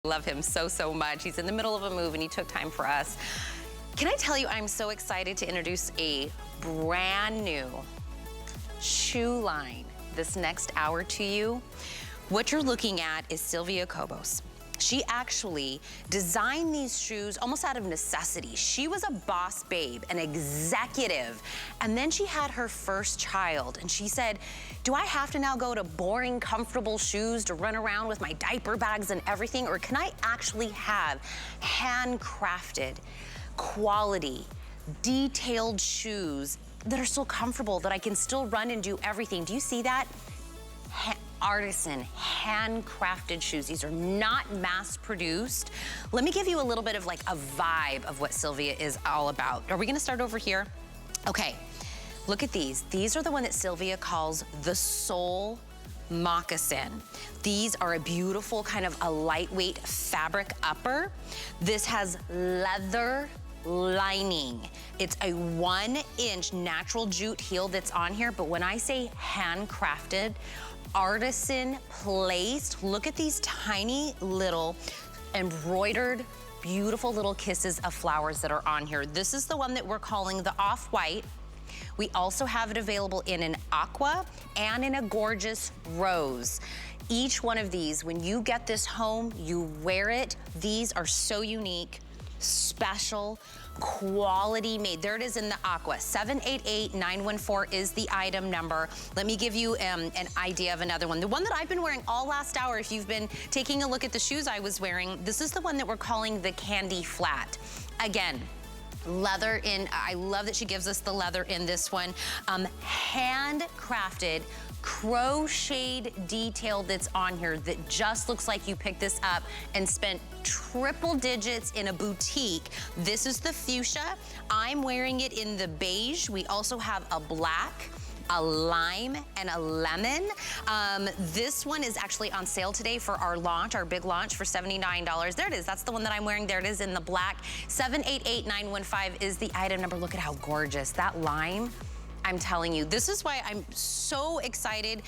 Love him so, so much. He's in the middle of a move and he took time for us. Can I tell you, I'm so excited to introduce a brand new shoe line this next hour to you. What you're looking at is Silvia Cobos. She actually designed these shoes almost out of necessity. She was a boss babe, an executive, and then she had her first child, and she said, do I have to now go to boring, comfortable shoes to run around with my diaper bags and everything, or can I actually have handcrafted, quality, detailed shoes that are so comfortable that I can still run and do everything? Do you see that? Artisan, handcrafted shoes. These are not mass produced. Let me give you a little bit of like a vibe of what Sylvia is all about. Are we gonna start over here? Okay, look at these. These are the one that Sylvia calls the soul moccasin. These are a beautiful kind of a lightweight fabric upper. This has leather lining. It's a 1-inch natural jute heel that's on here, but when I say handcrafted, artisan placed, look at these tiny little embroidered beautiful little kisses of flowers that are on here. This is the one that we're calling the off-white. We also have it available in an aqua and in a gorgeous rose. Each one of these, when you get this home, you wear it. These are so unique, special, quality made. There it is in the aqua. 788-914 is the item number. Let me give you an idea of another one. The one that I've been wearing all last hour, if you've been taking a look at the shoes I was wearing, this is the one that we're calling the candy flat. Again, leather in, I love that she gives us the leather in this one. Handcrafted, crocheted detail that's on here that just looks like you picked this up and spent triple digits in a boutique. This is the fuchsia. I'm wearing it in the beige. We also have a black, a lime, and a lemon. This one is actually on sale today for our launch, our big launch for $79. There it is, that's the one that I'm wearing. There it is in the black. 788-915 is the item number. Look at how gorgeous. That lime, I'm telling you, this is why I'm so excited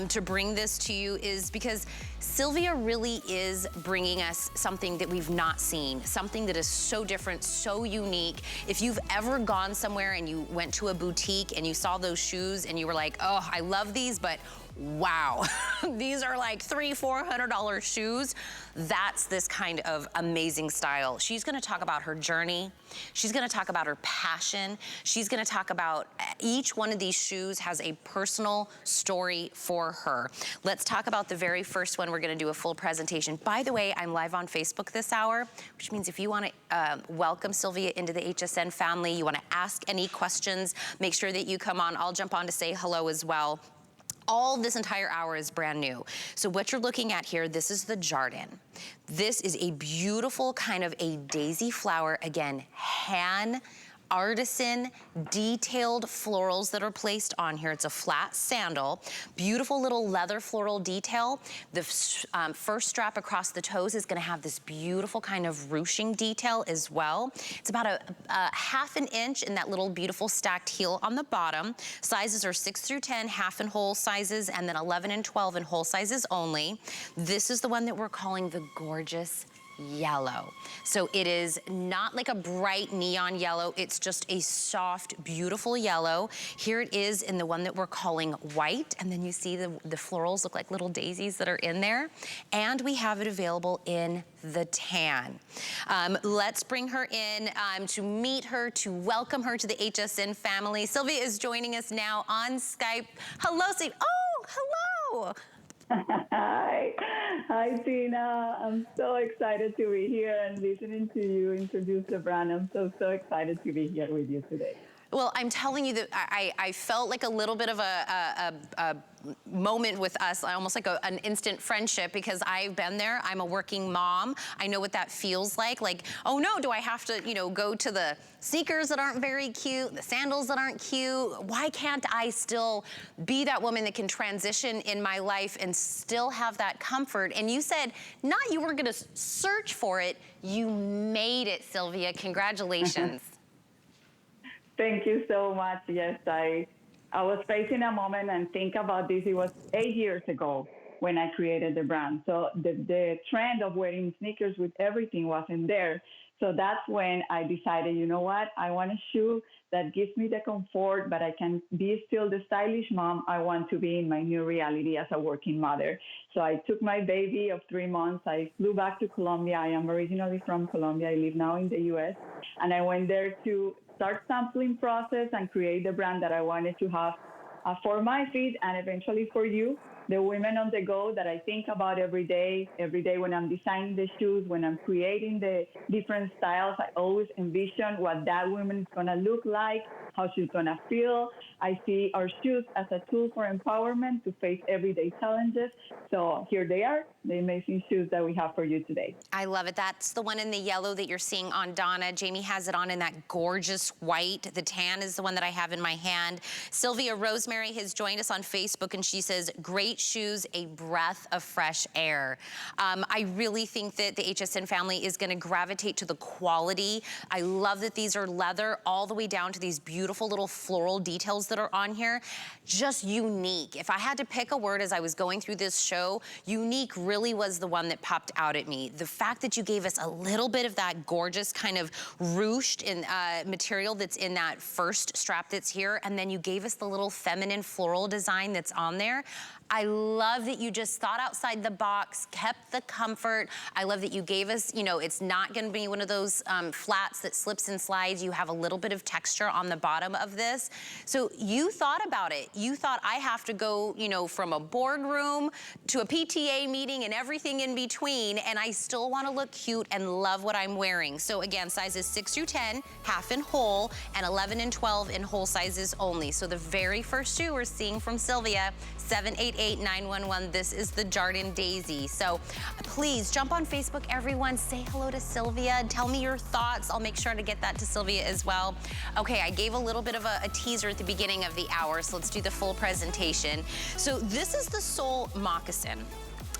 to bring this to you, is because Sylvia really is bringing us something that we've not seen, something that is so different, so unique. If you've ever gone somewhere and you went to a boutique and you saw those shoes and you were like, oh, I love these, but wow, these are like $300–400 shoes. That's this kind of amazing style. She's gonna talk about her journey. She's gonna talk about her passion. She's gonna talk about each one of these shoes has a personal story for her. Let's talk about the very first one. We're gonna do a full presentation. By the way, I'm live on Facebook this hour, which means if you wanna welcome Sylvia into the HSN family, you wanna ask any questions, make sure that you come on. I'll jump on to say hello as well. All this entire hour is brand new. So what you're looking at here, this is the jardin. This is a beautiful kind of a daisy flower, again, hand artisan detailed florals that are placed on here. It's a flat sandal, beautiful little leather floral detail. The first strap across the toes is gonna have this beautiful kind of ruching detail as well. It's about a ½ an inch in that little beautiful stacked heel on the bottom. Sizes are 6 through 10, half and whole sizes, and then 11 and 12 in whole sizes only. This is the one that we're calling the gorgeous yellow. So it is not like a bright neon yellow, it's just a soft, beautiful yellow. Here it is in the one that we're calling white, and then you see the florals look like little daisies that are in there. And we have it available in the tan. Let's bring her in to meet her, to welcome her to the HSN family. Sylvia is joining us now on Skype. Hello, Sylvia. Oh, hello. Hi, Tina. I'm so excited to be here and listening to you introduce the brand. I'm so excited to be here with you today. Well, I'm telling you that I felt like a little bit of a moment with us, almost like an instant friendship, because I've been there. I'm a working mom. I know what that feels like. Like, oh no, do I have to, you know, go to the sneakers that aren't very cute, the sandals that aren't cute? Why can't I still be that woman that can transition in my life and still have that comfort? And you said, not you were gonna search for it, you made it, Sylvia. Congratulations. Thank you so much. Yes, I was facing a moment and think about this. It was 8 years ago when I created the brand. So the trend of wearing sneakers with everything wasn't there. So that's when I decided, you know what, I want a shoe that gives me the comfort, but I can be still the stylish mom I want to be in my new reality as a working mother. So I took my baby of 3 months. I flew back to Colombia. I am originally from Colombia. I live now in the U.S. And I went there to start sampling process and create the brand that I wanted to have for my feet and eventually for you, the women on the go that I think about every day when I'm designing the shoes, when I'm creating the different styles. I always envision what that woman is going to look like, how she's going to feel. I see our shoes as a tool for empowerment to face everyday challenges. So here they are, the amazing shoes that we have for you today. I love it. That's the one in the yellow that you're seeing on Donna. Jamie has it on in that gorgeous white. The tan is the one that I have in my hand. Sylvia Rosemary has joined us on Facebook, and she says, great shoes, a breath of fresh air. I really think that the HSN family is going to gravitate to the quality. I love that these are leather all the way down to these beautiful little floral details that are on here. Just unique. If I had to pick a word as I was going through this show, unique really was the one that popped out at me. The fact that you gave us a little bit of that gorgeous kind of ruched in material that's in that first strap that's here, and then you gave us the little feminine floral design that's on there. I love that you just thought outside the box, kept the comfort. I love that you gave us, you know, it's not gonna be one of those flats that slips and slides. You have a little bit of texture on the bottom of this. So you thought about it. You thought, I have to go, you know, from a boardroom to a PTA meeting and everything in between, and I still wanna look cute and love what I'm wearing. So again, sizes 6 through 10, half and whole, and 11 and 12 in whole sizes only. So the very first shoe we're seeing from Sylvia, 788-911. This is the Jardin Daisy. So please jump on Facebook, everyone. Say hello to Sylvia. Tell me your thoughts. I'll make sure to get that to Sylvia as well. Okay, I gave a little bit of a teaser at the beginning of the hour, so let's do the full presentation. So this is the sole moccasin.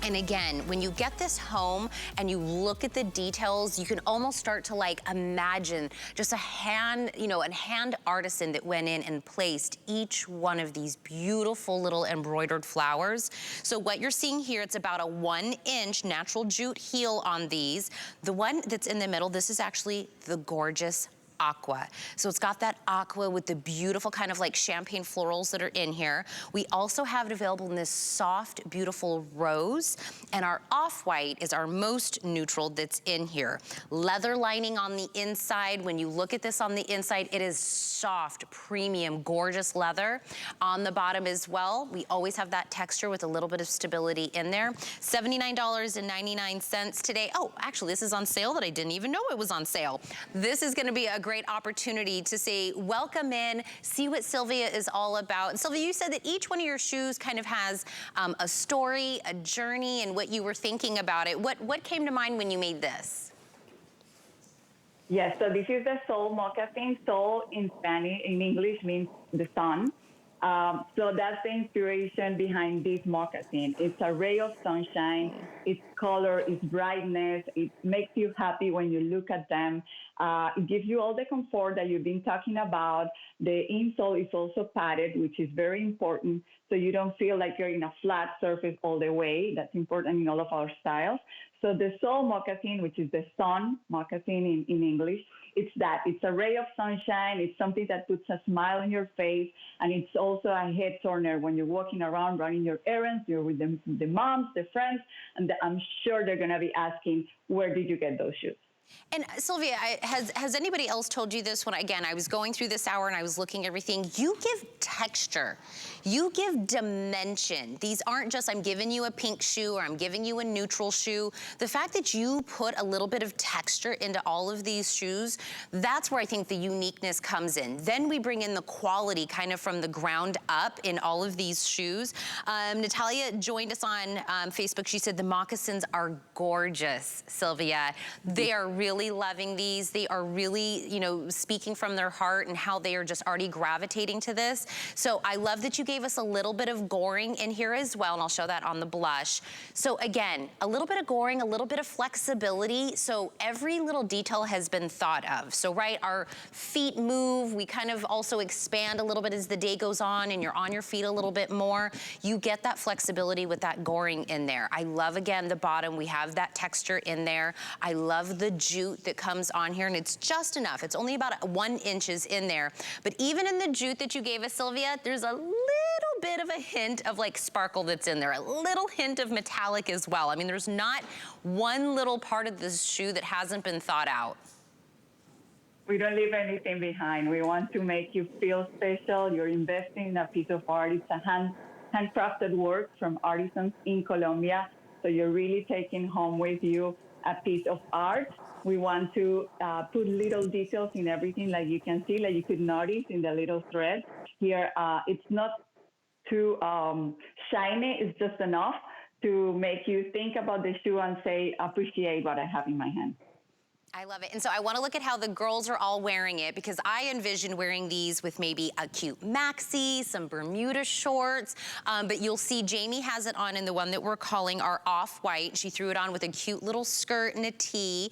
And again, when you get this home and you look at the details, you can almost start to like imagine just a hand, you know, a hand artisan that went in and placed each one of these beautiful little embroidered flowers. So what you're seeing here, it's about a 1-inch natural jute heel on these. The one that's in the middle, this is actually the gorgeous aqua. So it's got that aqua with the beautiful kind of like champagne florals that are in here. We also have it available in this soft, beautiful rose. And our off-white is our most neutral that's in here. Leather lining on the inside. When you look at this on the inside, it is soft, premium, gorgeous leather. On the bottom as well, we always have that texture with a little bit of stability in there. $79.99 today. Oh, actually, this is on sale that I didn't even know it was on sale. This is gonna be a great opportunity to say, welcome in, see what Sylvia is all about. And Sylvia, you said that each one of your shoes kind of has a story, a journey, and what you were thinking about it. What came to mind when you made this? Yes, so this is the sol moccasin. Sol in Spanish, in English, means the sun. So that's the inspiration behind this moccasin. It's a ray of sunshine. Its color, its brightness, it makes you happy when you look at them. It gives you all the comfort that you've been talking about. The insole is also padded, which is very important, so you don't feel like you're in a flat surface all the way. That's important in all of our styles. So the sol moccasin, which is the sun moccasin in English, it's that. It's a ray of sunshine. It's something that puts a smile on your face, and it's also a head turner when you're walking around, running your errands. You're with the moms, the friends, and I'm sure they're going to be asking, where did you get those shoes? And Sylvia, has anybody else told you this when, again, I was going through this hour and I was looking at everything, you give texture, you give dimension. These aren't just, I'm giving you a pink shoe or I'm giving you a neutral shoe. The fact that you put a little bit of texture into all of these shoes, that's where I think the uniqueness comes in. Then we bring in the quality kind of from the ground up in all of these shoes. Natalia joined us on Facebook. She said the moccasins are gorgeous, Sylvia. They are really loving these. They are really, you know, speaking from their heart and how they are just already gravitating to this. So I love that you gave us a little bit of goring in here as well, and I'll show that on the blush. So again, a little bit of goring, a little bit of flexibility. So every little detail has been thought of. So right, our feet move. We kind of also expand a little bit as the day goes on and you're on your feet a little bit more. You get that flexibility with that goring in there. I love, again, the bottom. We have that texture in there. I love the jute that comes on here, and it's just enough. It's only about 1 inch in there. But even in the jute that you gave us, Sylvia, there's a little bit of a hint of like sparkle that's in there, a little hint of metallic as well. I mean, there's not one little part of this shoe that hasn't been thought out. We don't leave anything behind. We want to make you feel special. You're investing in a piece of art. It's a handcrafted work from artisans in Colombia. So you're really taking home with you a piece of art. We want to put little details in everything, like you can see, like you could notice in the little thread. Here, it's not too shiny. It's just enough to make you think about the shoe and say, appreciate what I have in my hand. I love it. And so I want to look at how the girls are all wearing it, because I envision wearing these with maybe a cute maxi, some Bermuda shorts, but you'll see Jamie has it on in the one that we're calling our off-white. She threw it on with a cute little skirt and a tee.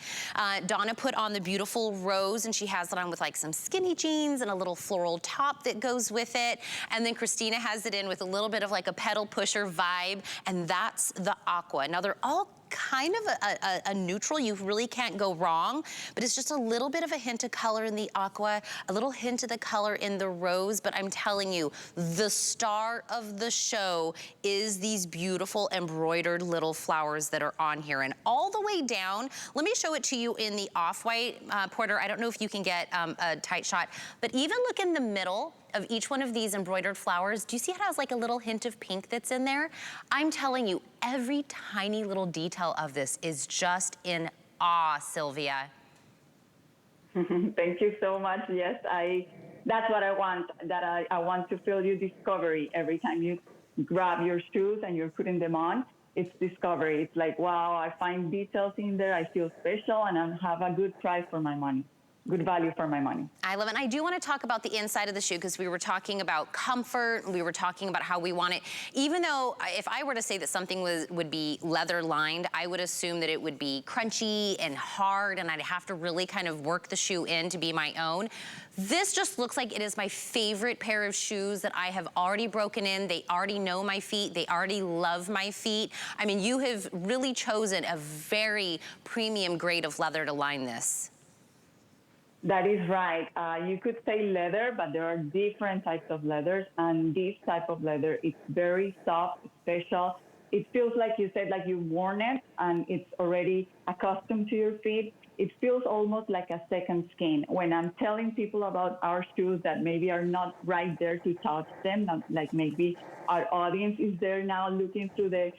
Donna put on the beautiful rose, and she has it on with like some skinny jeans and a little floral top that goes with it. And then Christina has it in with a little bit of like a pedal pusher vibe, and that's the aqua. Now they're all kind of a neutral. You really can't go wrong, but it's just a little bit of a hint of color in the aqua, a little hint of the color in the rose, but I'm telling you, the star of the show is these beautiful embroidered little flowers that are on here. And all the way down, let me show it to you in the off-white, Porter. I don't know if you can get a tight shot, but even look in the middle of each one of these embroidered flowers. Do you see how it has like a little hint of pink that's in there? I'm telling you, every tiny little detail of this is just in awe, Sylvia. Thank you so much. Yes, that's what I want, that I want to feel you discovery every time you grab your shoes and you're putting them on. It's discovery. It's like, wow, I find details in there. I feel special, and I have a good price for my money. Good value for my money. I love it. And I do want to talk about the inside of the shoe, because we were talking about comfort. We were talking about how we want it. Even though if I were to say that something would be leather lined, I would assume that it would be crunchy and hard, and I'd have to really kind of work the shoe in to be my own. This just looks like it is my favorite pair of shoes that I have already broken in. They already know my feet. They already love my feet. I mean, you have really chosen a very premium grade of leather to line this. That is right. You could say leather, but there are different types of leathers, and this type of leather, it's very soft, special. It feels like you said, like you've worn it, and it's already accustomed to your feet. It feels almost like a second skin. When I'm telling people about our shoes that maybe are not right there to touch them, not like maybe our audience is there now looking through the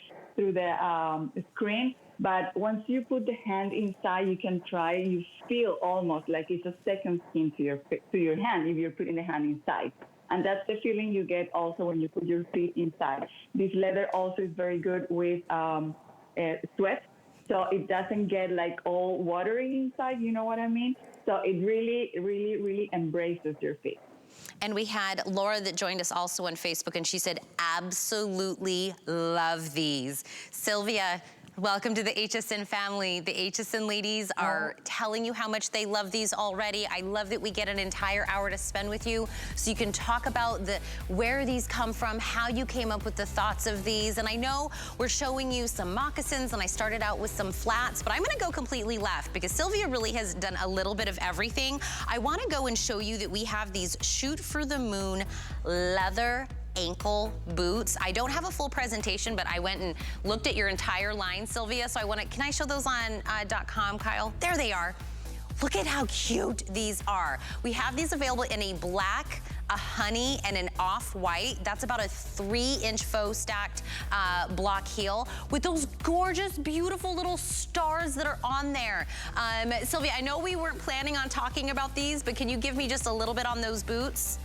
screen. But once you put the hand inside, you can try, you feel almost like it's a second skin to your hand if you're putting the hand inside. And that's the feeling you get also when you put your feet inside. This leather also is very good with sweat, so it doesn't get like all watery inside, you know what I mean? So it really, really, really embraces your feet. And we had Laura that joined us also on Facebook, and she said, absolutely love these. Sylvia, welcome to the HSN family. The HSN ladies are telling you how much they love these already. I love that we get an entire hour to spend with you, so you can talk about where these come from, how you came up with the thoughts of these. And I know we're showing you some moccasins, and I started out with some flats, but I'm gonna go completely left, because Sylvia really has done a little bit of everything. I wanna go and show you that we have these Shoot for the Moon leather ankle boots. I don't have a full presentation, but I went and looked at your entire line, Sylvia, so can I show those on .com, Kyle? There they are. Look at how cute these are. We have these available in a black, a honey, and an off-white. That's about a 3-inch faux stacked block heel with those gorgeous, beautiful little stars that are on there. Sylvia, I know we weren't planning on talking about these, but can you give me just a little bit on those boots?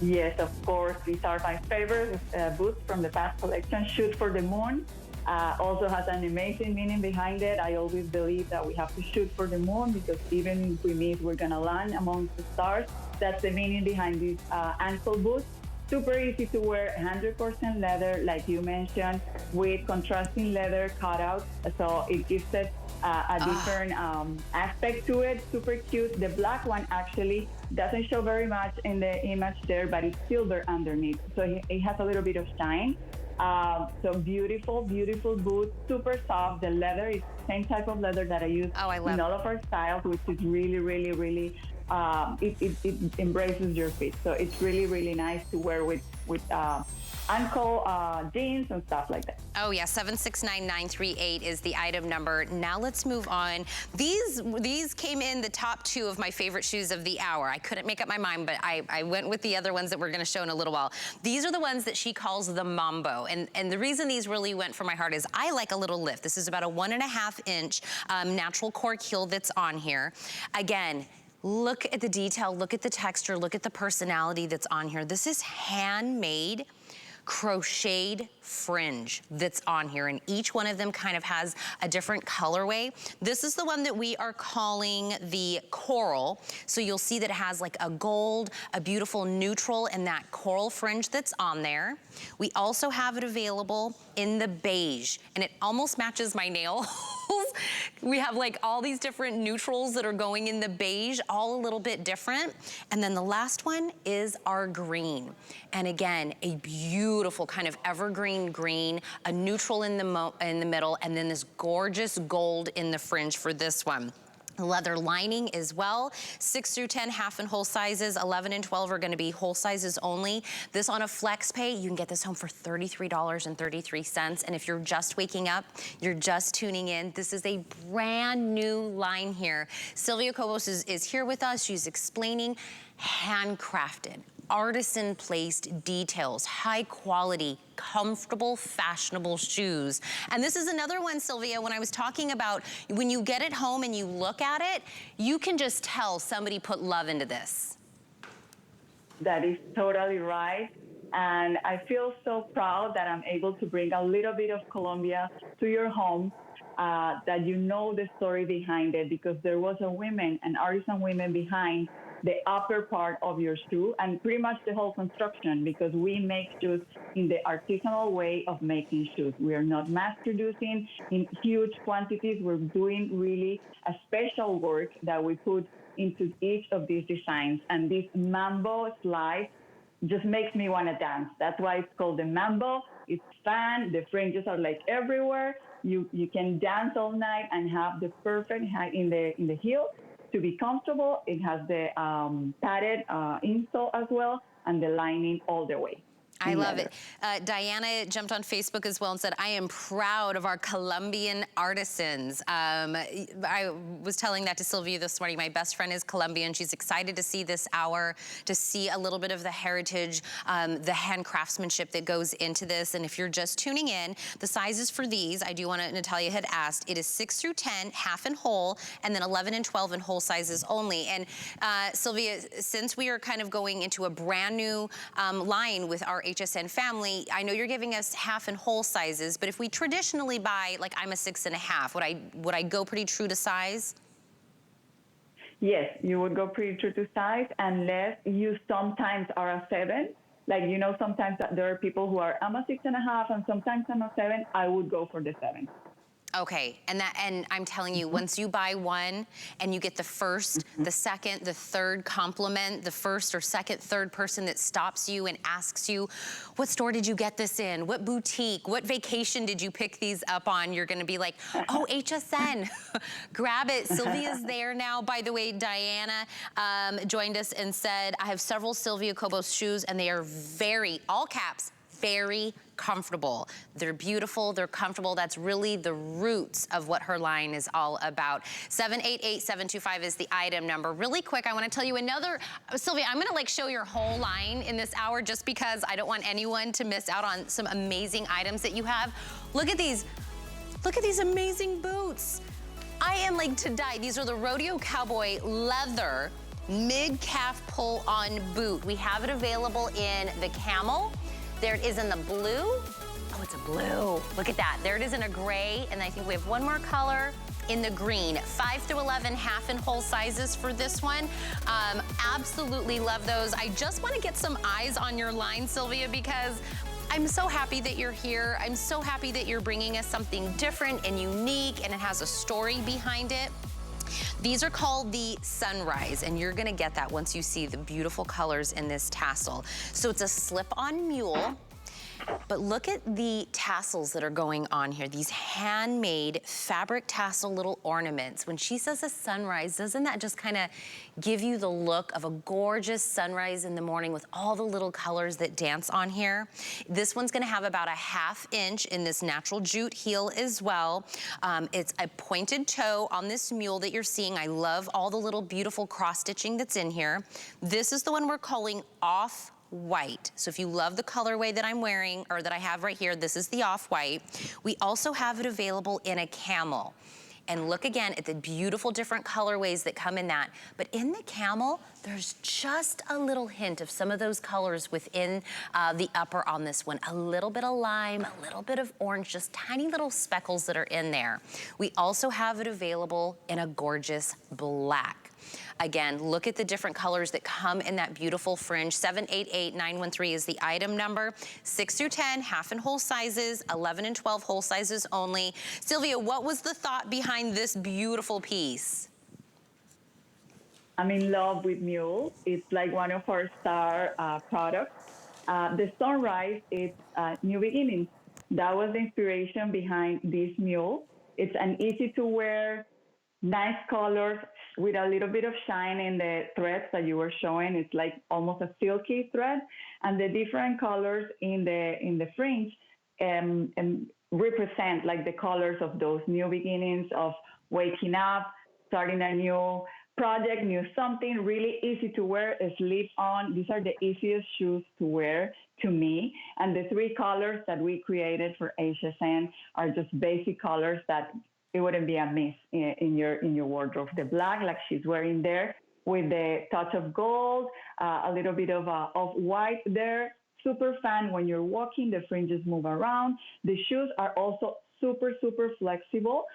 Yes, of course. These are my favorite boots from the past collection. Shoot for the Moon. Also has an amazing meaning behind it. I always believe that we have to shoot for the moon because even if we miss, we're gonna land amongst the stars. That's the meaning behind these ankle boots. Super easy to wear, 100% leather, like you mentioned, with contrasting leather cutouts. So it gives it a different aspect to it. Super cute. The black one actually doesn't show very much in the image there, but it's silver underneath. So it has a little bit of shine. So beautiful, beautiful boot, super soft. The leather is the same type of leather that I use in all of our styles, which is really, really, really, it embraces your feet. So it's really, really nice to wear with ankle jeans and stuff like that. Oh yeah, 769938 is the item number. Now let's move on. These came in the top 2 of my favorite shoes of the hour. I couldn't make up my mind, but I went with the other ones that we're gonna show in a little while. These are the ones that she calls the mambo. And the reason these really went for my heart is I like a little lift. This is about a 1.5 inch natural cork heel that's on here. Again, look at the detail, look at the texture, look at the personality that's on here. This is handmade crocheted fringe that's on here, and each one of them kind of has a different colorway. This is the one that we are calling the coral. So you'll see that it has like a gold, a beautiful neutral, and that coral fringe that's on there. We also have it available in the beige, and it almost matches my nails. We have like all these different neutrals that are going in the beige, all a little bit different. And then the last one is our green. And again, a beautiful kind of evergreen green, a neutral in the middle, and then this gorgeous gold in the fringe for this one. Leather lining as well. 6 through 10 half and whole sizes. 11 and 12 are gonna be whole sizes only. This on a flex pay, you can get this home for $33.33. And if you're just waking up, you're just tuning in, this is a brand new line here. Silvia Cobos is here with us. She's explaining handcrafted, artisan placed details, high quality, comfortable, fashionable shoes. And this is another one, Sylvia, when I was talking about when you get it home and you look at it, you can just tell somebody put love into this. That is totally right. And I feel so proud that I'm able to bring a little bit of Colombia to your home, that you know the story behind it, because there was an artisan women behind the upper part of your shoe and pretty much the whole construction, because we make shoes in the artisanal way of making shoes. We are not mass producing in huge quantities. We're doing really a special work that we put into each of these designs. And this mambo slide just makes me want to dance. That's why it's called the mambo. It's fun. The fringes are like everywhere. You can dance all night and have the perfect height in the heel. To be comfortable, it has the padded insole as well, and the lining all the way. I love it. Diana jumped on Facebook as well and said, I am proud of our Colombian artisans. I was telling that to Sylvia this morning. My best friend is Colombian. She's excited to see this hour, to see a little bit of the heritage, the hand craftsmanship that goes into this. And if you're just tuning in, the sizes for these, I do want to, Natalia had asked, it is 6 through 10, half and whole, and then 11 and 12 in whole sizes only. And Sylvia, since we are kind of going into a brand new line with our HSN family, I know you're giving us half and whole sizes, but if we traditionally buy, like I'm a 6.5, would I go pretty true to size? Yes, you would go pretty true to size, unless you sometimes are a 7. Like, you know, sometimes there are people who are, I'm a 6.5 and sometimes I'm a 7. I would go for the 7. Okay, and I'm telling you, once you buy one and you get the first, the second, the third compliment, the first or second, third person that stops you and asks you, what store did you get this in? What boutique? What vacation did you pick these up on? You're gonna be like, oh, HSN, grab it. Sylvia's there now. By the way, Diana joined us and said, I have several Silvia Cobos shoes and they are very, all caps, very comfortable. They're beautiful, they're comfortable. That's really the roots of what her line is all about. 788725 is the item number. Really quick, I want to tell you another, Sylvia, I'm going to like show your whole line in this hour just because I don't want anyone to miss out on some amazing items that you have. Look at these amazing boots. I am like to die. These are the Rodeo Cowboy leather mid-calf pull-on boot. We have it available in the camel. There it is in the blue. Oh, it's a blue. Look at that. There it is in a gray, and I think we have one more color in the green. 5 through 11 half and whole sizes for this one. Absolutely love those. I just want to get some eyes on your line, Sylvia, because I'm so happy that you're here. I'm so happy that you're bringing us something different and unique, and it has a story behind it. These are called the Sunrise, and you're gonna get that once you see the beautiful colors in this tassel. So it's a slip-on mule, but look at the tassels that are going on here, these handmade fabric tassel little ornaments. When she says a sunrise, doesn't that just kind of give you the look of a gorgeous sunrise in the morning with all the little colors that dance on here? This one's gonna have about a 1/2 inch in this natural jute heel as well. It's a pointed toe on this mule that you're seeing. I love all the little beautiful cross stitching that's in here. This is the one we're calling off-white. So if you love the colorway that I'm wearing, or that I have right here, this is the off-white. We also have it available in a camel. And look again at the beautiful different colorways that come in that. But in the camel, there's just a little hint of some of those colors within the upper on this one. A little bit of lime, a little bit of orange, just tiny little speckles that are in there. We also have it available in a gorgeous black. Again, look at the different colors that come in that beautiful fringe. 788913 is the item number. 6 through 10, half and whole sizes, 11 and 12 whole sizes only. Sylvia, what was the thought behind this beautiful piece? I'm in love with mule. It's like one of our star products. The Sunrise is new beginnings. That was the inspiration behind this mule. It's an easy to wear, nice colors with a little bit of shine in the threads that you were showing. It's like almost a silky thread, and the different colors in the fringe represent like the colors of those new beginnings, of waking up, starting a new project, new something. Really easy to wear, slip on. These are the easiest shoes to wear to me. And the 3 colors that we created for HSN are just basic colors that it wouldn't be a miss in your wardrobe. The black, like she's wearing there, with the touch of gold, a little bit of white there. Super fun when you're walking, the fringes move around. The shoes are also super, super flexible.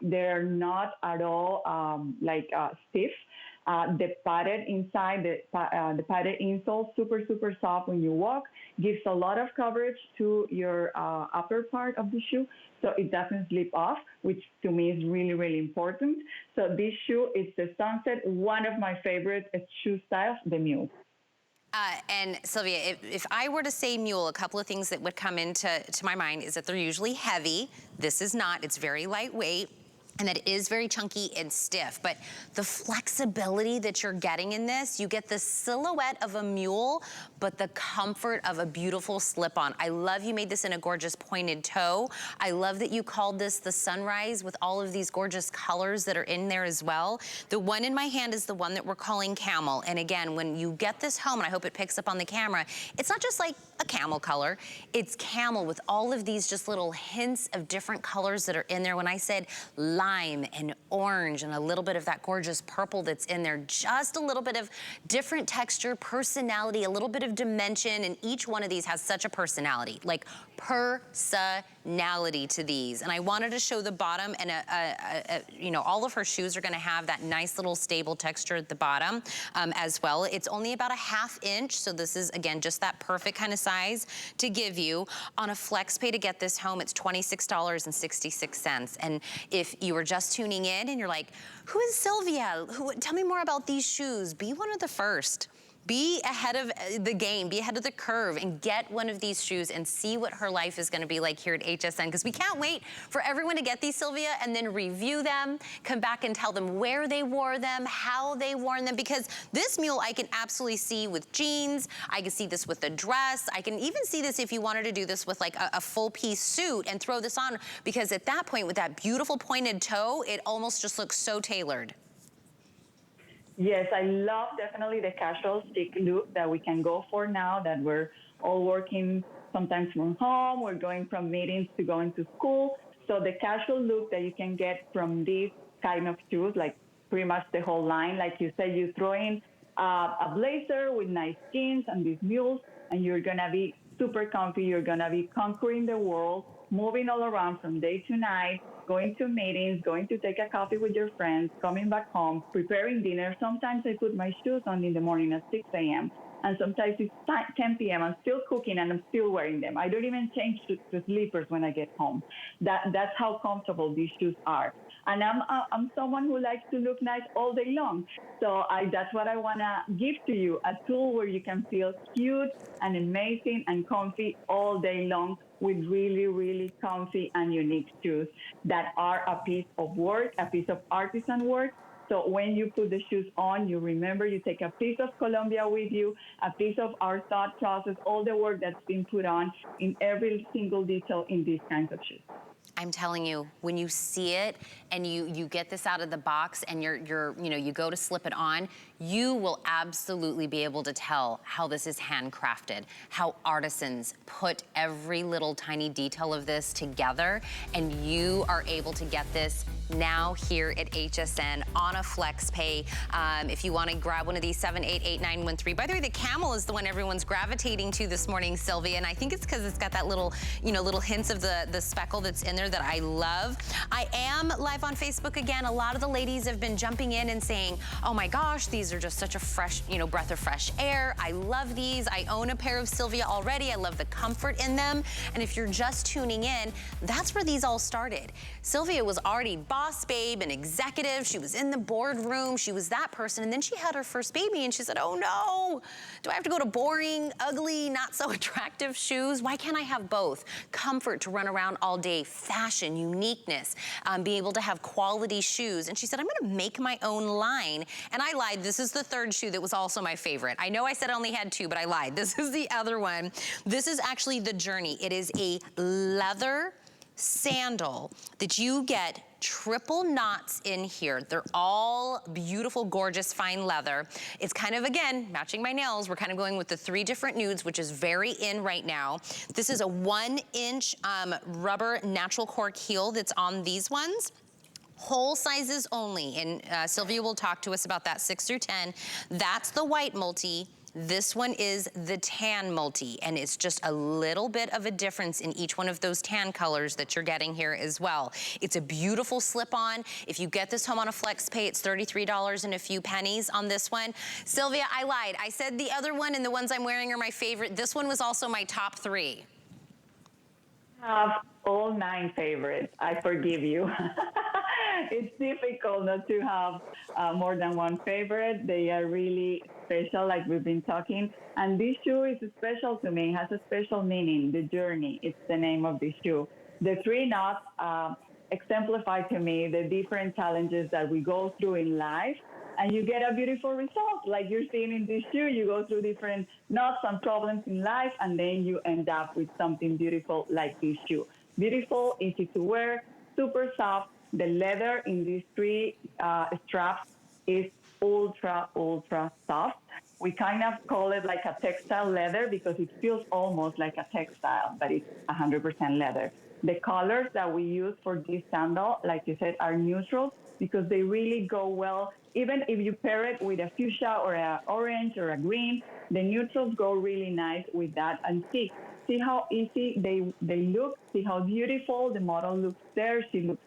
They're not at all stiff. The padded inside, the padded insole, super, super soft when you walk, gives a lot of coverage to your upper part of the shoe, so it doesn't slip off, which to me is really, really important. So this shoe is the Sunset, one of my favorite shoe styles, the mule. And Sylvia, if I were to say mule, a couple of things that would come into my mind is that they're usually heavy. This is not, it's very lightweight. And that it is very chunky and stiff, but the flexibility that you're getting in this, you get the silhouette of a mule, but the comfort of a beautiful slip-on. I love you made this in a gorgeous pointed toe. I love that you called this the Sunrise with all of these gorgeous colors that are in there as well. The one in my hand is the one that we're calling camel. And again, when you get this home, and I hope it picks up on the camera, it's not just like a camel color, it's camel with all of these just little hints of different colors that are in there. When I said lime and orange and a little bit of that gorgeous purple that's in there, just a little bit of different texture, personality, a little bit of dimension, and each one of these has such a personality, like personality to these. And I wanted to show the bottom, and you know, all of her shoes are gonna have that nice little stable texture at the bottom as well. It's only about a 1/2 inch, so this is, again, just that perfect kind of size to give you. On a flex pay to get this home, it's $26.66. And if you were just tuning in and you're like, who is Sylvia? Tell me more about these shoes. Be one of the first. Be ahead of the game, be ahead of the curve, and get one of these shoes and see what her life is gonna be like here at HSN, because we can't wait for everyone to get these, Sylvia, and then review them, come back and tell them where they wore them, how they wore them, because this mule I can absolutely see with jeans, I can see this with a dress, I can even see this if you wanted to do this with like a full piece suit and throw this on, because at that point with that beautiful pointed toe, it almost just looks so tailored. Yes, I love definitely the casual chic look that we can go for now that we're all working sometimes from home, we're going from meetings to going to school. So the casual look that you can get from these kind of shoes, like pretty much the whole line, like you said, you throw in a blazer with nice jeans and these mules, and you're gonna be super comfy. You're gonna be conquering the world, moving all around from day to night, going to meetings, going to take a coffee with your friends, coming back home, preparing dinner. Sometimes I put my shoes on in the morning at 6 a.m. And sometimes it's 10 p.m. I'm still cooking and I'm still wearing them. I don't even change to slippers when I get home. That's how comfortable these shoes are. And I'm someone who likes to look nice all day long. So that's what I want to give to you, a tool where you can feel cute and amazing and comfy all day long with really, really comfy and unique shoes that are a piece of work, a piece of artisan work. So when you put the shoes on, you remember you take a piece of Colombia with you, a piece of our thought process, all the work that's been put on in every single detail in these kinds of shoes. I'm telling you, when you see it and you get this out of the box and you go to slip it on, you will absolutely be able to tell how this is handcrafted, how artisans put every little tiny detail of this together, and you are able to get this now here at HSN on a flex pay. If you want to grab one of these 788913. By the way, the camel is the one everyone's gravitating to this morning, Sylvia, and I think it's because it's got that little, little hints of the speckle that's in there that I love. I am live on Facebook again. A lot of the ladies have been jumping in and saying, oh my gosh, these are just such a fresh, breath of fresh air. I love these. I own a pair of Sylvia already. I love the comfort in them. And if you're just tuning in, that's where these all started. Sylvia was already boss babe and executive. She was in the boardroom. She was that person. And then she had her first baby and she said, oh no, do I have to go to boring, ugly, not so attractive shoes? Why can't I have both? Comfort to run around all day, fashion, uniqueness, be able to have quality shoes. And she said, I'm gonna make my own line. And I lied, this is the third shoe that was also my favorite. I know I said I only had two, but I lied. This is the other one. This is actually the Journey. It is a leather sandal that you get triple knots in here. They're all beautiful, gorgeous, fine leather. It's kind of, again, matching my nails. We're kind of going with the 3 different nudes, which is very in right now. This is a 1-inch rubber natural cork heel that's on these ones. Whole sizes only, and Sylvia will talk to us about that 6 through 10. That's the white multi. This one is the tan multi, and it's just a little bit of a difference in each one of those tan colors that you're getting here as well. It's a beautiful slip-on. If you get this home on a flex pay, it's $33 and a few pennies on this one. Sylvia, I lied. I said the other one and the ones I'm wearing are my favorite. This one was also my top 3. Have all 9 favorites. I forgive you. It's difficult not to have more than one favorite. They are really special, like we've been talking. And this shoe is special to me. It has a special meaning. The Journey, it's the name of this shoe. The 3 knots exemplify to me the different challenges that we go through in life. And you get a beautiful result. Like you're seeing in this shoe, you go through different knots and problems in life, and then you end up with something beautiful like this shoe. Beautiful, easy to wear, super soft. The leather in these 3 straps is ultra, ultra soft. We kind of call it like a textile leather because it feels almost like a textile, but it's 100% leather. The colors that we use for this sandal, like you said, are neutral because they really go well. Even if you pair it with a fuchsia or an orange or a green, the neutrals go really nice with that. And see how easy they look. See how beautiful the model looks there. She looks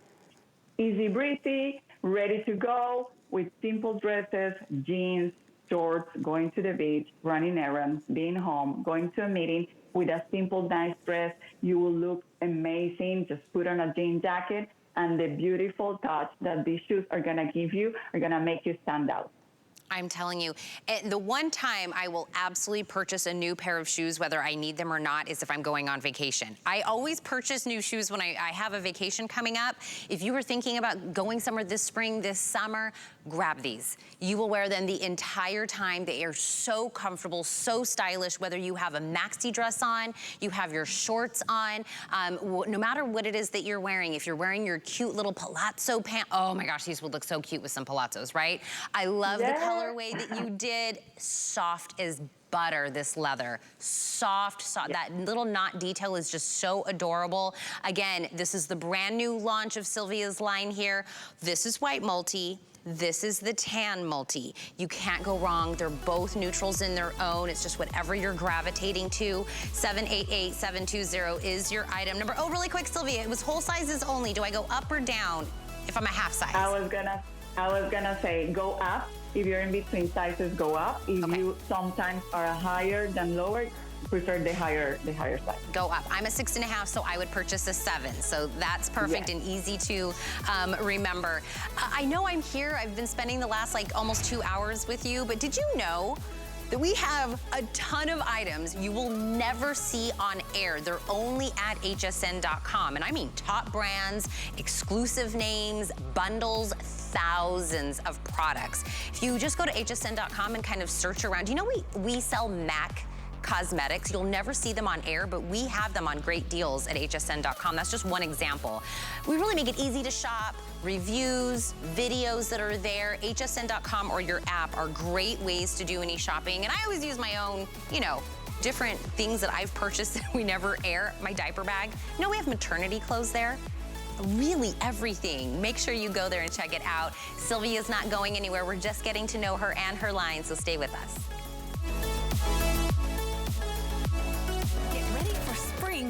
easy breezy, ready to go with simple dresses, jeans, shorts, going to the beach, running errands, being home, going to a meeting with a simple, nice dress. You will look amazing. Just put on a jean jacket, and the beautiful touch that these shoes are gonna give you are gonna make you stand out. I'm telling you, the one time I will absolutely purchase a new pair of shoes, whether I need them or not, is if I'm going on vacation. I always purchase new shoes when I have a vacation coming up. If you were thinking about going somewhere this spring, this summer, grab these. You will wear them the entire time. They are so comfortable, so stylish, whether you have a maxi dress on, you have your shorts on, no matter what it is that you're wearing. If you're wearing your cute little palazzo pant, oh my gosh, these would look so cute with some palazzos, right? I love the color colorway that you did. Soft as butter, this leather. Soft, soft. That little knot detail is just so adorable. Again, this is the brand new launch of Sylvia's line here. This is white multi. This is the tan multi. You can't go wrong. They're both neutrals in their own. It's just whatever you're gravitating to. 788-720 is your item number. Oh, really quick, Sylvia, it was whole sizes only. Do I go up or down if I'm a half size? I was gonna say go up. If you're in between sizes, go up. If you sometimes are a higher than lower, prefer the higher size. Go up. I'm a 6.5, so I would purchase a 7. So that's perfect and easy to remember. I know I'm here. I've been spending the last like almost 2 hours with you, but did you know that we have a ton of items you will never see on air? They're only at hsn.com. And I mean top brands, exclusive names, bundles, thousands of products. If you just go to hsn.com and kind of search around, you know we sell MAC cosmetics. You'll never see them on air, but we have them on great deals at hsn.com. That's just one example. We really make it easy to shop. Reviews, videos that are there, hsn.com or your app are great ways to do any shopping. And I always use my own, you know, different things that I've purchased that we never air. My diaper bag. You know, we have maternity clothes there. Really everything. Make sure you go there and check it out. Sylvia's not going anywhere. We're just getting to know her and her line, so stay with us.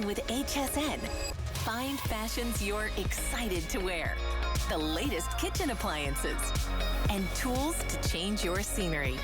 With HSN. Find fashions you're excited to wear, the latest kitchen appliances, and tools to change your scenery.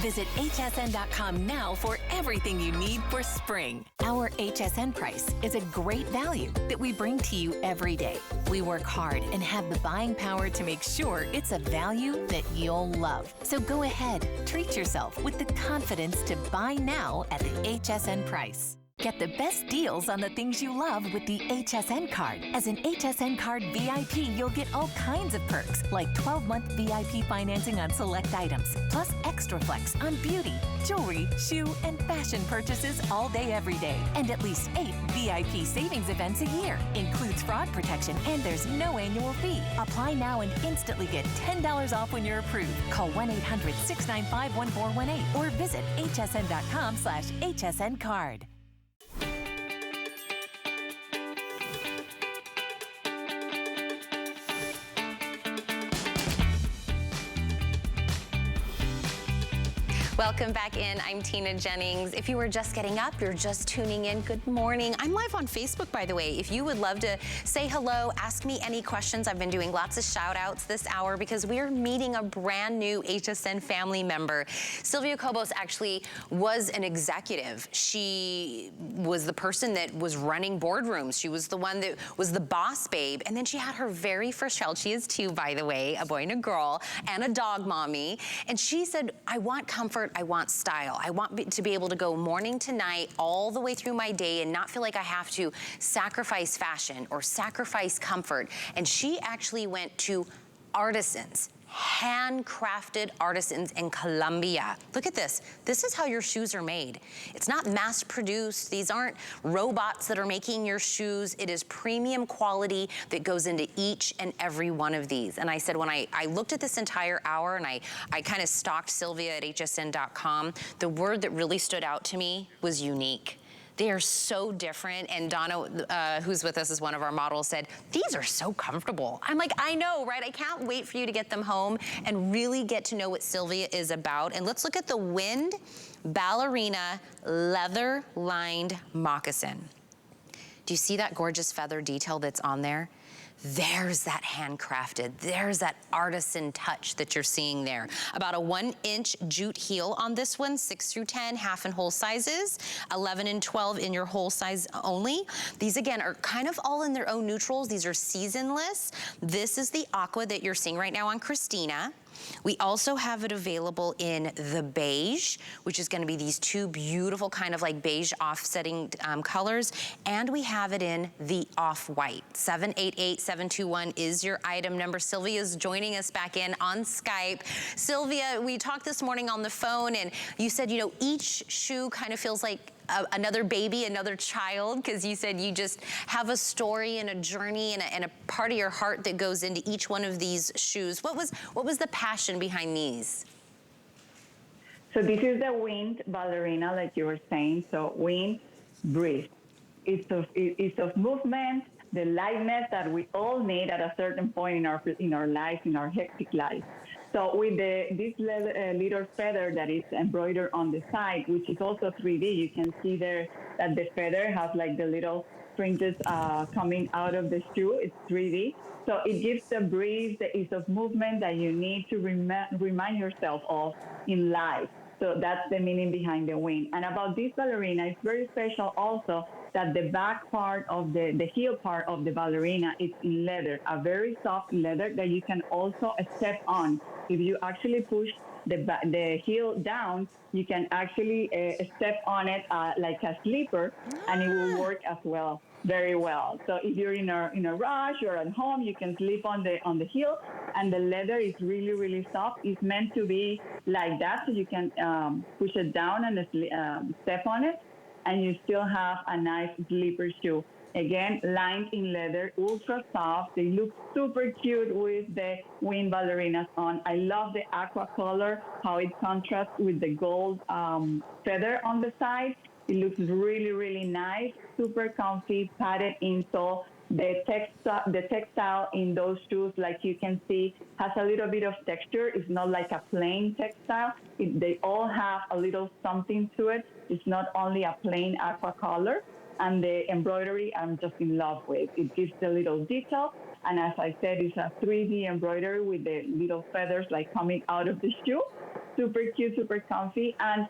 Visit hsn.com now for everything you need for spring. Our HSN price is a great value that we bring to you every day. We work hard and have the buying power to make sure it's a value that you'll love. So go ahead, treat yourself with the confidence to buy now at the HSN price. Get the best deals on the things you love with the HSN card. As an HSN card VIP, you'll get all kinds of perks, like 12-month VIP financing on select items, plus extra flex on beauty, jewelry, shoe, and fashion purchases all day, every day. And at least 8 VIP savings events a year. Includes fraud protection, and there's no annual fee. Apply now and instantly get $10 off when you're approved. Call 1-800-695-1418 or visit hsn.com/HSN card. Welcome back in. I'm Tina Jennings. If you were just getting up, you're just tuning in, good morning. I'm live on Facebook, by the way. If you would love to say hello, ask me any questions. I've been doing lots of shout outs this hour because we're meeting a brand new HSN family member. Silvia Cobos actually was an executive. She was the person that was running boardrooms. She was the one that was the boss babe. And then she had her very first child. She is 2, by the way, a boy and a girl, and a dog mommy. And she said, I want comfort. I want style. I want to be able to go morning to night all the way through my day and not feel like I have to sacrifice fashion or sacrifice comfort. And she actually went to artisans, handcrafted artisans in Colombia. Look at this. This is how your shoes are made. It's not mass produced. These aren't robots that are making your shoes. It is premium quality that goes into each and every one of these. And I said, when I looked at this entire hour and I kind of stalked Sylvia at hsn.com, the word that really stood out to me was unique. They are so different. And Donna, who's with us as one of our models, said, these are so comfortable. I'm like, I know, right? I can't wait for you to get them home and really get to know what Sylvia is about. And let's look at the Wind Ballerina leather-lined moccasin. Do you see that gorgeous feather detail that's on there? There's that handcrafted, there's that artisan touch that you're seeing there. About a 1-inch jute heel on this one, 6 through 10, half and whole sizes, 11 and 12 in your whole size only. These again are kind of all in their own neutrals. These are seasonless. This is the aqua that you're seeing right now on Christina. We also have it available in the beige, which is going to be these 2 beautiful kind of like beige offsetting colors. And we have it in the off-white. 788-721 is your item number. Sylvia's joining us back in on Skype. Sylvia, we talked this morning on the phone and you said, you know, each shoe kind of feels like another baby, another child, because you said you just have a story and a journey and a part of your heart that goes into each one of these shoes. What was the passion behind these? So this is the wind ballerina, like you were saying. So wind, breeze. It's of movement, the lightness that we all need at a certain point in our life, in our hectic life. So with this little feather that is embroidered on the side, which is also 3D, you can see there that the feather has like the little fringes coming out of the shoe. It's 3D. So it gives the breeze, the ease of movement that you need to remind yourself of in life. So that's the meaning behind the wing. And about this ballerina, it's very special also that the back part of the heel part of the ballerina is in leather, a very soft leather that you can also step on. If you actually push the heel down, you can actually step on it like a slipper, and it will work as well very well. So if you're in a rush or at home, you can slip on the heel, and the leather is really, really soft. It's meant to be like that, so you can push it down and step on it, and you still have a nice slipper shoe. Again, lined in leather, ultra soft. They look super cute with the wing ballerinas on. I love the aqua color, how it contrasts with the gold feather on the side. It looks really, really nice, super comfy, padded insole. The textile in those shoes, like you can see, has a little bit of texture. It's not like a plain textile. They all have a little something to it. It's not only a plain aqua color. And the embroidery, I'm just in love with. It gives the little detail. And as I said, it's a 3D embroidery with the little feathers like coming out of the shoe. Super cute, super comfy. And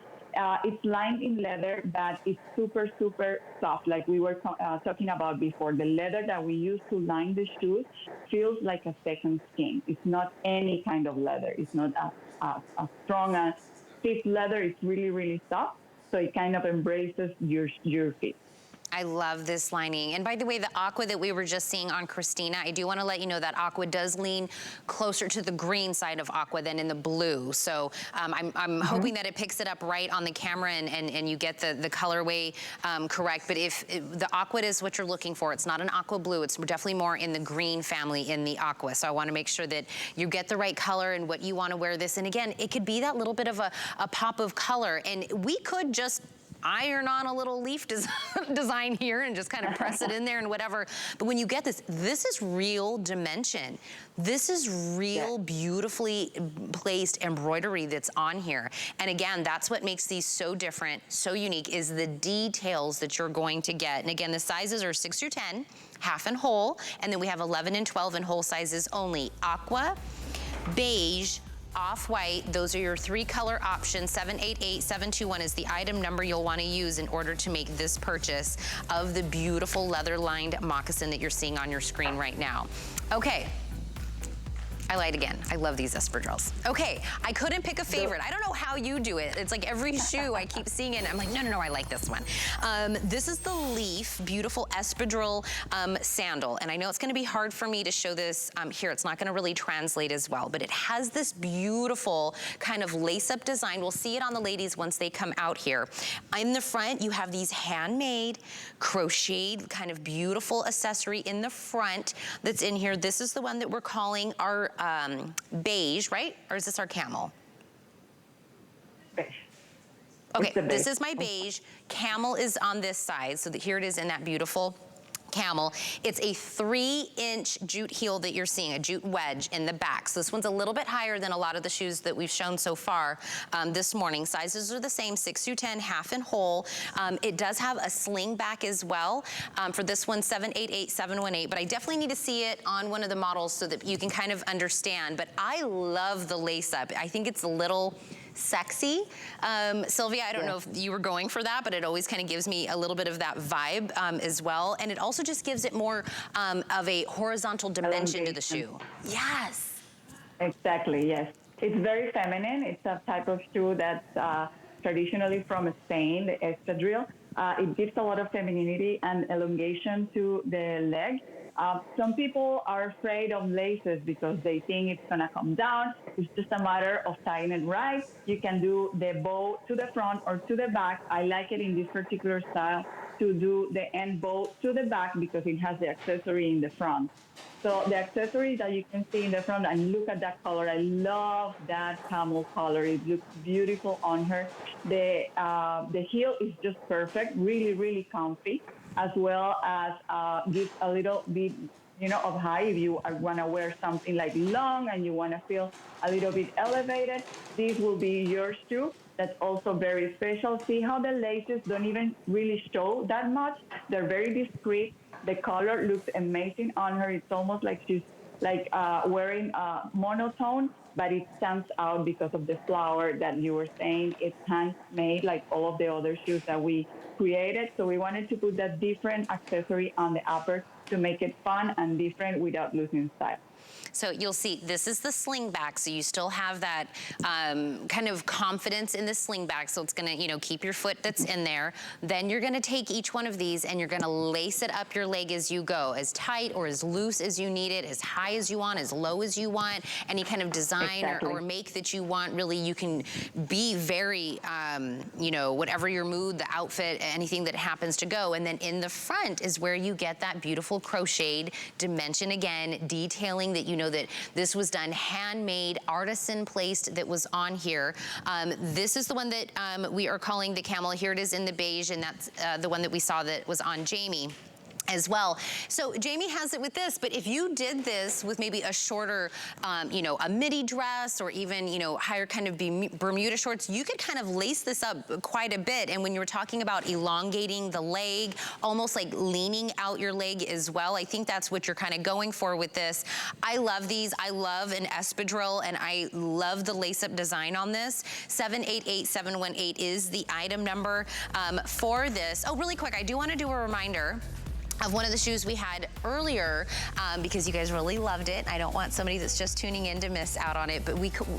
it's lined in leather, but it's super, super soft, like we were talking about before. The leather that we use to line the shoes feels like a second skin. It's not any kind of leather. It's not a strong, stiff leather. It's really, really soft. So it kind of embraces your feet. I love this lining. And by the way, the aqua that we were just seeing on Christina, I do want to let you know that aqua does lean closer to the green side of aqua than in the blue. So I'm hoping that it picks it up right on the camera and you get the colorway correct. But if the aqua is what you're looking for, it's not an aqua blue. It's definitely more in the green family in the aqua. So I want to make sure that you get the right color and what you want to wear this. And again, it could be that little bit of a pop of color. And we could just iron on a little leaf design here and just kind of press it in there and whatever. But when you get this, this is real dimension. This is real, beautifully placed embroidery that's on here. And again, that's what makes these so different, so unique, is the details that you're going to get. And again, the sizes are 6 through 10, half and whole, and then we have 11 and 12 in whole sizes only. Aqua, beige, off-white, those are your 3 color options. 788721 is the item number you'll want to use in order to make this purchase of the beautiful leather-lined moccasin that you're seeing on your screen right now. Okay. I lied again. I love these espadrilles. Okay, I couldn't pick a favorite. I don't know how you do it. It's like every shoe I keep seeing it. I'm like, no, I like this one. This is the Leaf Beautiful Espadrille sandal. And I know it's gonna be hard for me to show this here. It's not gonna really translate as well, but it has this beautiful kind of lace-up design. We'll see it on the ladies once they come out here. In the front, you have these handmade, crocheted, kind of beautiful accessory in the front that's in here. This is the one that we're calling our beige, right? Or is this our camel? Beige. Okay, this is my beige. Camel is on this side, so that here it is in that beautiful camel. It's a 3-inch jute heel that you're seeing, a jute wedge in the back. So this one's a little bit higher than a lot of the shoes that we've shown so far this morning. Sizes are the same, 6 through 10, half and whole. It does have a sling back as well. For this one, 788718, but I definitely need to see it on one of the models so that you can kind of understand. But I love the lace up. I think it's a little sexy. Sylvia, I don't know if you were going for that, but it always kind of gives me a little bit of that vibe as well. And it also just gives it more of a horizontal dimension to the shoe. Yes. Exactly, yes. It's very feminine. It's a type of shoe that's traditionally from Spain, the Espadrille. It gives a lot of femininity and elongation to the leg. Some people are afraid of laces because they think it's gonna come down. It's just a matter of tying it right. You can do the bow to the front or to the back. I like it in this particular style to do the end bow to the back because it has the accessory in the front. So the accessory that you can see in the front, and look at that color. I love that camel color. It looks beautiful on her. The heel is just perfect, really, really comfy, as well as gives a little bit, of height. If you want to wear something like long and you want to feel a little bit elevated, this will be yours too. That's also very special. See how the laces don't even really show that much? They're very discreet. The color looks amazing on her. It's almost like she's wearing a monotone, but it stands out because of the flower that you were saying. It's handmade like all of the other shoes that we created. So we wanted to put that different accessory on the upper to make it fun and different without losing style. So you'll see, this is the sling back, so you still have that kind of confidence in the sling back, so it's gonna, keep your foot that's in there. Then you're gonna take each one of these and you're gonna lace it up your leg as you go, as tight or as loose as you need it, as high as you want, as low as you want, any kind of design or make that you want. Really, you can be very, whatever your mood, the outfit, anything that happens to go. And then in the front is where you get that beautiful crocheted dimension again, detailing that that this was done handmade, artisan placed, that was on here. This is the one that we are calling the camel. Here it is in the beige, and that's the one that we saw that was on Jamie as well. So Jamie has it with this, but if you did this with maybe a shorter, a midi dress, or even, higher kind of Bermuda shorts, you could kind of lace this up quite a bit. And when you were talking about elongating the leg, almost like leaning out your leg as well, I think that's what you're kind of going for with this. I love these. I love an espadrille, and I love the lace-up design on this. 788718 is the item number for this. Oh, really quick, I do want to do a reminder of one of the shoes we had earlier, because you guys really loved it. I don't want somebody that's just tuning in to miss out on it, but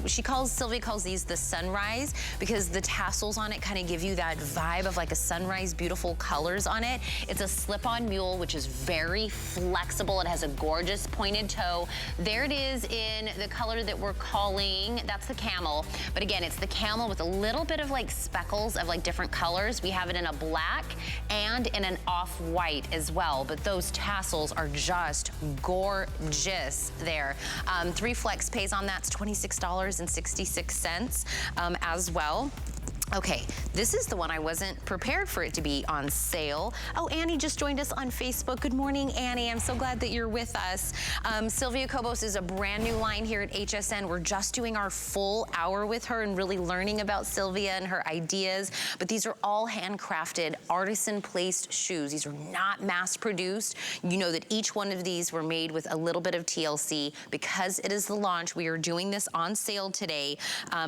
Sylvia calls these the sunrise, because the tassels on it kind of give you that vibe of like a sunrise, beautiful colors on it. It's a slip-on mule, which is very flexible. It has a gorgeous pointed toe. There it is in the color that we're calling, that's the camel. But again, it's the camel with a little bit of like speckles of like different colors. We have it in a black and in an off-white as well. But those tassels are just gorgeous there. 3 flex pays on that's $26.66 as well. Okay, this is the one I wasn't prepared for it to be on sale. Oh, Annie just joined us on Facebook. Good morning, Annie. I'm so glad that you're with us. Silvia Cobos is a brand new line here at HSN. We're just doing our full hour with her and really learning about Sylvia and her ideas. But these are all handcrafted, artisan placed shoes. These are not mass produced. You know that each one of these were made with a little bit of TLC. Because it is the launch, we are doing this on sale today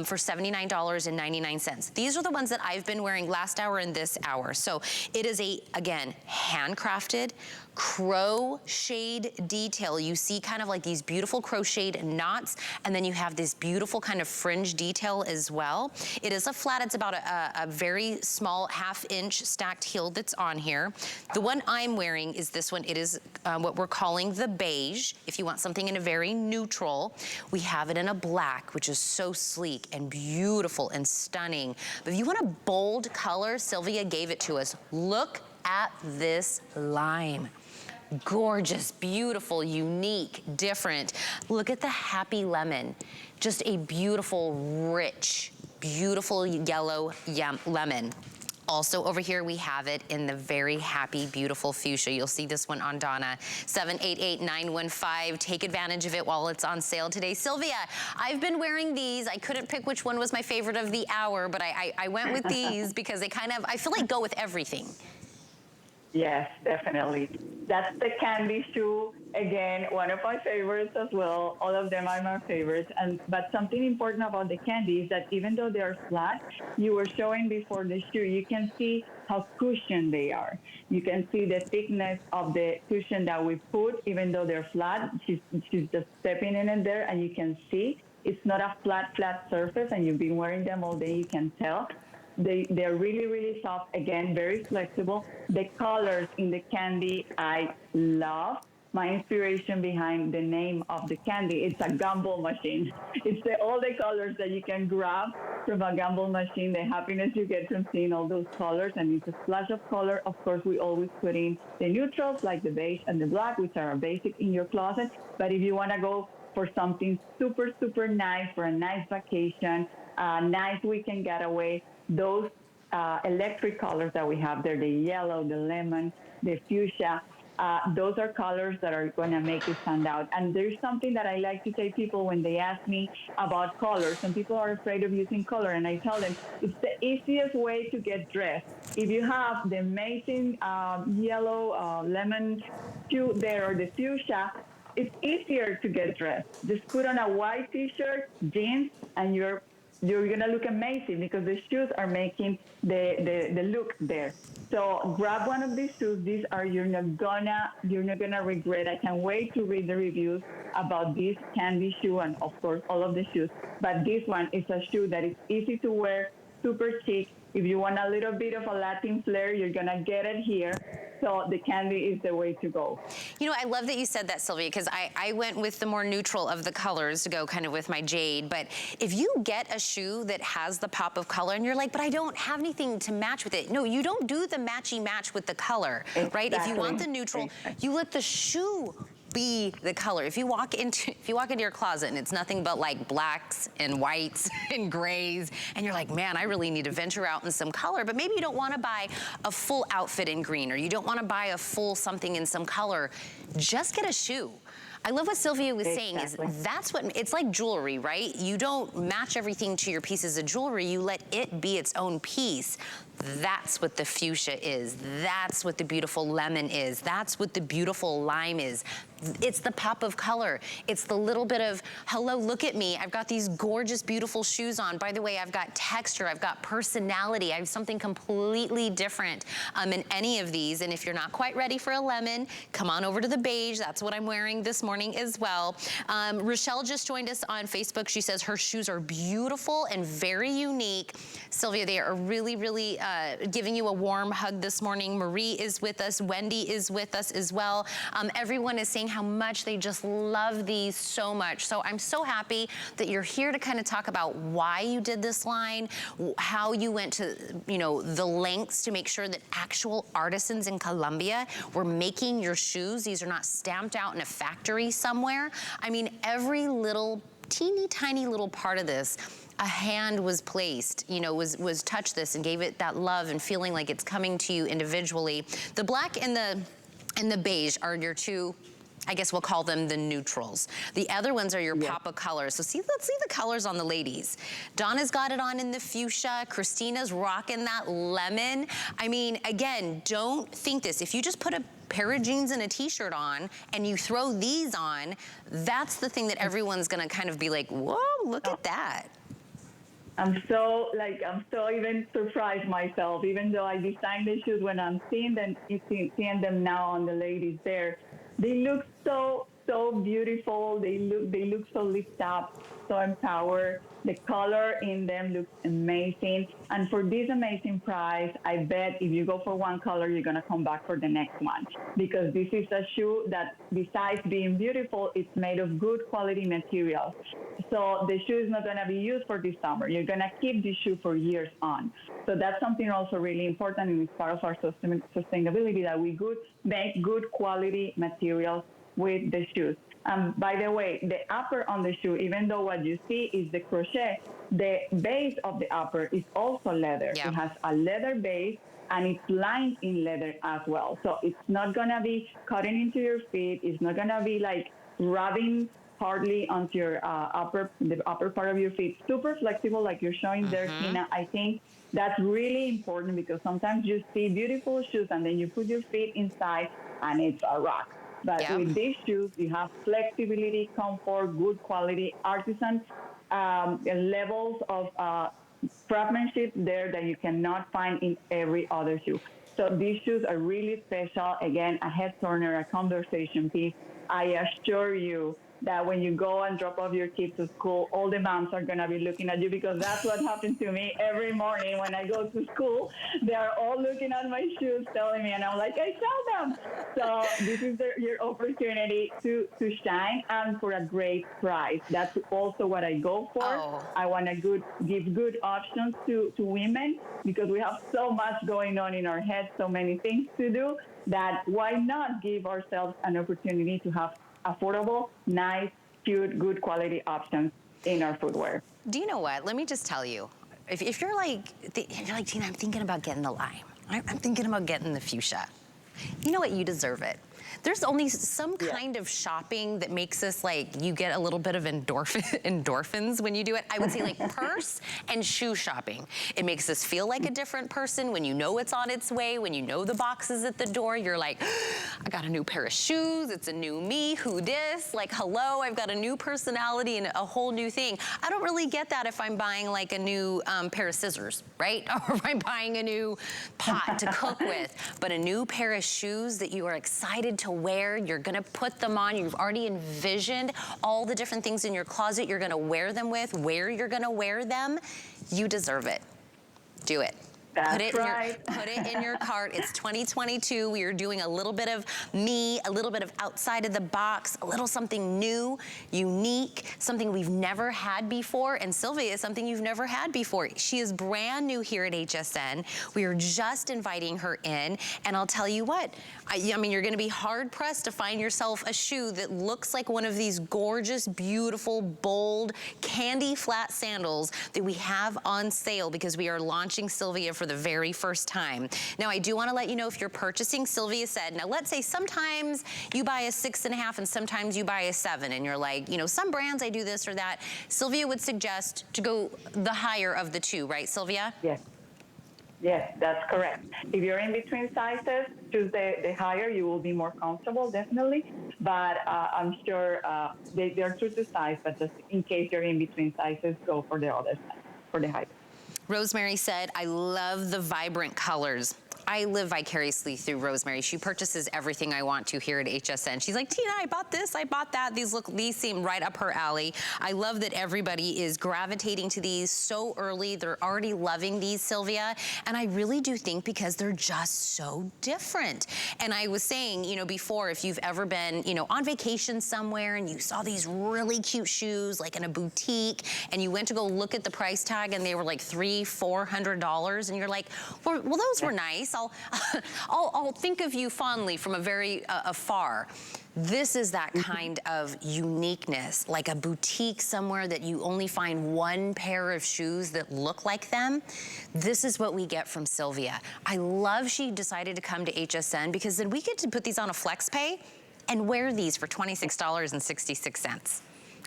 for $79.99. These are the ones that I've been wearing last hour and this hour. So it is again, handcrafted, crocheted detail. You see kind of like these beautiful crocheted knots, and then you have this beautiful kind of fringe detail as well. It is a flat, it's about a very small ½ stacked heel that's on here. The one I'm wearing is this one. It is what we're calling the beige. If you want something in a very neutral, we have it in a black, which is so sleek and beautiful and stunning. But if you want a bold color, Sylvia gave it to us. Look at this lime. Gorgeous, beautiful, unique, different. Look at the happy lemon. Just a beautiful, rich, beautiful yellow lemon. Also over here, we have it in the very happy, beautiful fuchsia. You'll see this one on Donna. 788915. Take advantage of it while it's on sale today. Sylvia, I've been wearing these. I couldn't pick which one was my favorite of the hour, but I went with these because they kind of, I feel like go with everything. Yes, definitely. That's the candy shoe. Again, one of my favorites as well. All of them are my favorites. But something important about the candy is that even though they are flat, you were showing before the shoe, you can see how cushioned they are. You can see the thickness of the cushion that we put, even though they're flat. She's just stepping in it there, and you can see it's not a flat surface, and you've been wearing them all day, you can tell. They're really, really soft. Again, very flexible. The colors in the candy, I love. my inspiration behind the name of the candy. It's a gumball machine. It's all the colors that you can grab from a gumball machine, the happiness you get from seeing all those colors, and it's a splash of color. Of course, we always put in the neutrals like the beige and the black, which are basic in your closet. But if you want to go for something super, super nice, for a nice vacation, nice weekend getaway, those electric colors that we have there, the yellow, the lemon, the fuchsia, those are colors that are going to make you stand out. And there's something that I like to say people when they ask me about colors, and people are afraid of using color, and I tell them it's the easiest way to get dressed. If you have the amazing yellow lemon hue there or the fuchsia, it's easier to get dressed. Just put on a white t-shirt, jeans, and you're gonna look amazing because the shoes are making the look there. So grab one of these shoes. These are you're not gonna regret. I can't wait to read the reviews about this candy shoe and of course all of the shoes. But this one is a shoe that is easy to wear, super chic. If you want a little bit of a Latin flair, you're gonna get it here. So the candy is the way to go. You know, I love that you said that, Sylvia, because I went with the more neutral of the colors to go kind of with my jade. But if you get a shoe that has the pop of color and you're like, but I don't have anything to match with it. No, you don't do the matchy match with the color, right? If you want the neutral, you let the shoe be the color. If you walk into your closet and it's nothing but like blacks and whites and grays, and you're like, man, I really need to venture out in some color, but maybe you don't want to buy a full outfit in green, or you don't want to buy a full something in some color, just get a shoe. I love what Sylvia was saying is that's what, it's like jewelry, right? You don't match everything to your pieces of jewelry, you let it be its own piece. That's what the fuchsia is. That's what the beautiful lemon is. That's what the beautiful lime is. It's the pop of color. It's the little bit of, hello, look at me. I've got these gorgeous, beautiful shoes on. By the way, I've got texture. I've got personality. I have something completely different in any of these. And if you're not quite ready for a lemon, come on over to the beige. That's what I'm wearing this morning as well. Rochelle just joined us on Facebook. She says her shoes are beautiful and very unique. Sylvia, they are really, really giving you a warm hug this morning. Marie is with us. Wendy is with us as well. Everyone is saying how much they just love these so much. So I'm so happy that you're here to kind of talk about why you did this line, how you went to, you know, the lengths to make sure that actual artisans in Colombia were making your shoes. These are not stamped out in a factory somewhere. I mean, every little teeny tiny little part of this, a hand was placed, you know, was touched this and gave it that love and feeling like it's coming to you individually. The black and the beige are your two, I guess we'll call them the neutrals. The other ones are your pop of colors. So let's see the colors on the ladies. Donna's got it on in the fuchsia. Christina's rocking that lemon. I mean, again, don't think this. If you just put a pair of jeans and a t-shirt on and you throw these on, that's the thing that everyone's gonna kind of be like, whoa, look at that. I'm so even surprised myself, even though I designed the shoes, when I'm seeing them now on the ladies there, they look so beautiful. They look so lifted up, so empowered. The color in them looks amazing. And for this amazing price, I bet if you go for one color, you're gonna come back for the next one. Because this is a shoe that, besides being beautiful, it's made of good quality materials. So the shoe is not gonna be used for this summer. You're gonna keep this shoe for years on. So that's something also really important, and it's part of our sustainability, that we make good quality materials with the shoes. By the way, the upper on the shoe, even though what you see is the crochet, the base of the upper is also leather. Yeah. It has a leather base, and it's lined in leather as well. So it's not gonna be cutting into your feet. It's not gonna be like rubbing hardly onto your the upper part of your feet. Super flexible, like you're showing there, Tina. I think that's really important, because sometimes you see beautiful shoes and then you put your feet inside and it's a rock. But with these shoes, you have flexibility, comfort, good quality, artisan levels of craftsmanship there that you cannot find in every other shoe. So these shoes are really special. Again, a head turner, a conversation piece. I assure you, that when you go and drop off your kids to school, all the moms are going to be looking at you, because that's what happened to me every morning when I go to school. They are all looking at my shoes, telling me, and I'm like, I sell them. So this is your opportunity to shine, and for a great price. That's also what I go for. Oh. I want to give good options to women, because we have so much going on in our heads, so many things to do, that why not give ourselves an opportunity to have affordable, nice, cute, good quality options in our footwear. Do you know what? Let me just tell you. If you're like, Tina, I'm thinking about getting the lime. I'm thinking about getting the fuchsia. You know what? You deserve it. There's only some kind of shopping that makes us like, you get a little bit of endorphins when you do it. I would say like purse and shoe shopping. It makes us feel like a different person when you know it's on its way, when you know the box is at the door. You're like, I got a new pair of shoes. It's a new me. Who dis? Like, hello, I've got a new personality and a whole new thing. I don't really get that if I'm buying like a new pair of scissors, right? Or if I'm buying a new pot to cook with. But a new pair of shoes that you are excited to wear, you're gonna put them on, you've already envisioned all the different things in your closet you're gonna wear them with, where you're gonna wear them, you deserve it. Do it. Put it in your cart. It's 2022. We are doing a little bit of me, a little bit of outside of the box, a little something new, unique, something we've never had before. And Sylvia is something you've never had before. She is brand new here at HSN. We are just inviting her in. And I'll tell you what, I mean, you're going to be hard pressed to find yourself a shoe that looks like one of these gorgeous, beautiful, bold, candy flat sandals that we have on sale, because we are launching Sylvia for the very first time. Now, I do want to let you know, if you're purchasing, Sylvia said, now let's say sometimes you buy a 6.5 and sometimes you buy a 7, and you're like, you know, some brands I do this or that. Sylvia would suggest to go the higher of the two, right, Sylvia? Yes. Yes, that's correct. If you're in between sizes, choose the higher. You will be more comfortable, definitely. But I'm sure they're true to size, but just in case you're in between sizes, go for the other side, for the height. Rosemary said, I love the vibrant colors. I live vicariously through Rosemary. She purchases everything I want to here at HSN. She's like, Tina, I bought this, I bought that. These seem right up her alley. I love that everybody is gravitating to these so early. They're already loving these, Sylvia. And I really do think because they're just so different. And I was saying, you know, before, if you've ever been, you know, on vacation somewhere and you saw these really cute shoes, like in a boutique, and you went to go look at the price tag and they were like $300-400, and you're like, well, those were nice. I'll think of you fondly from a very afar. This is that kind of uniqueness, like a boutique somewhere that you only find one pair of shoes that look like them. This is what we get from Sylvia. I love she decided to come to HSN, because then we get to put these on a flex pay and wear these for $26.66.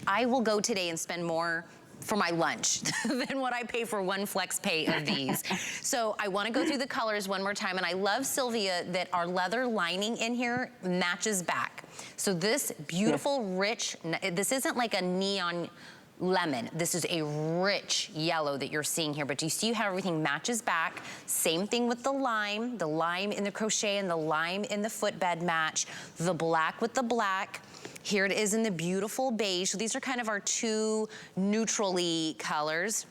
I will go today and spend more for my lunch than what I pay for one flex pay of these. So I want to go through the colors one more time. And I love, Sylvia, that our leather lining in here matches back. So this beautiful, rich, this isn't like a neon lemon. This is a rich yellow that you're seeing here. But do you see how everything matches back? Same thing with the lime in the crochet and the lime in the footbed match, the black with the black. Here it is in the beautiful beige. So these are kind of our two neutrally colors.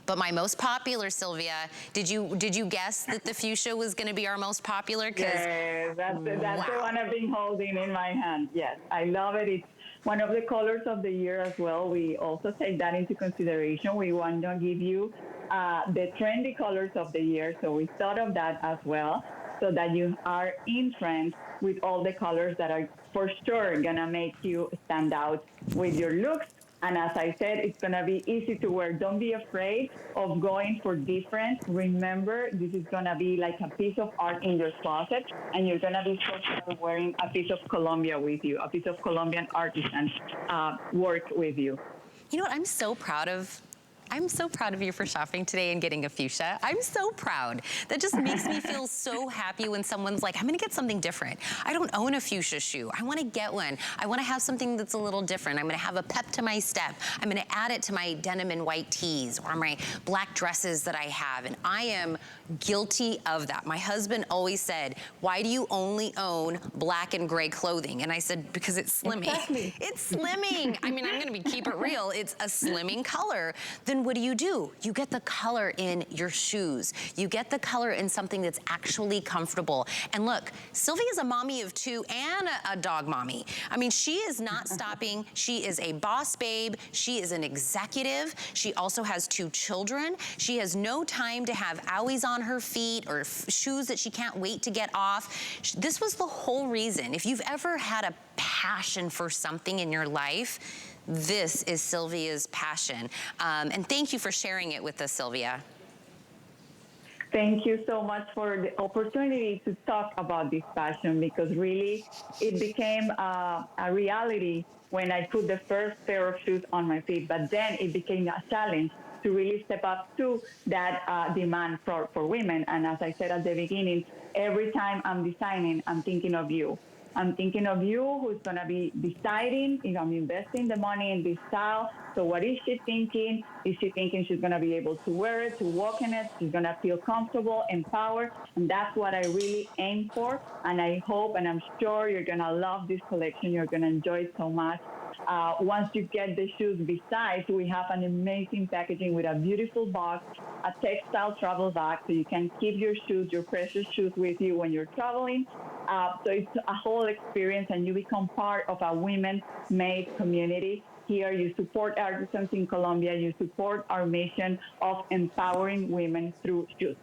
But my most popular, Sylvia, did you guess that the fuchsia was going to be our most popular? Yes, that's the one I've been holding in my hand. Yes, I love it. It's one of the colors of the year as well. We also take that into consideration. We want to give you the trendy colors of the year. So we thought of that as well, so that you are in trend with all the colors that are for sure gonna make you stand out with your looks. And as I said, it's gonna be easy to wear. Don't be afraid of going for different. Remember, this is gonna be like a piece of art in your closet, and you're gonna be so proud wearing a piece of Colombia with you, a piece of Colombian artisan work with you. You know what I'm so proud of? I'm so proud of you for shopping today and getting a fuchsia. I'm so proud. That just makes me feel so happy when someone's like, I'm gonna get something different. I don't own a fuchsia shoe. I wanna get one. I wanna have something that's a little different. I'm gonna have a pep to my step. I'm gonna add it to my denim and white tees or my black dresses that I have. And I am guilty of that. My husband always said, why do you only own black and gray clothing? And I said, because it's slimming. Exactly. It's slimming. I mean, I'm gonna keep it real. It's a slimming color. Then what do? You get the color in your shoes. You get the color in something that's actually comfortable. And look, Sylvia's a mommy of two and a dog mommy. I mean, she is not stopping. She is a boss babe. She is an executive. She also has 2 children. She has no time to have owies on her feet or shoes that she can't wait to get off. This was the whole reason. If you've ever had a passion for something in your life, this is Sylvia's passion. And thank you for sharing it with us, Sylvia. Thank you so much for the opportunity to talk about this passion, because really it became a reality when I put the first pair of shoes on my feet. But then it became a challenge to really step up to that demand for women. And as I said at the beginning, every time I'm designing, I'm thinking of you. I'm thinking of you who's going to be deciding, I'm investing the money in this style. So what is she thinking? Is she thinking she's going to be able to wear it, to walk in it? She's going to feel comfortable, empowered. And that's what I really aim for. And I hope, and I'm sure you're going to love this collection. You're going to enjoy it so much. Once you get the shoes, besides, we have an amazing packaging with a beautiful box, a textile travel bag, so you can keep your shoes, your precious shoes with you when you're traveling. So it's a whole experience, and you become part of a women-made community. Here, you support artisans in Colombia. You support our mission of empowering women through shoes.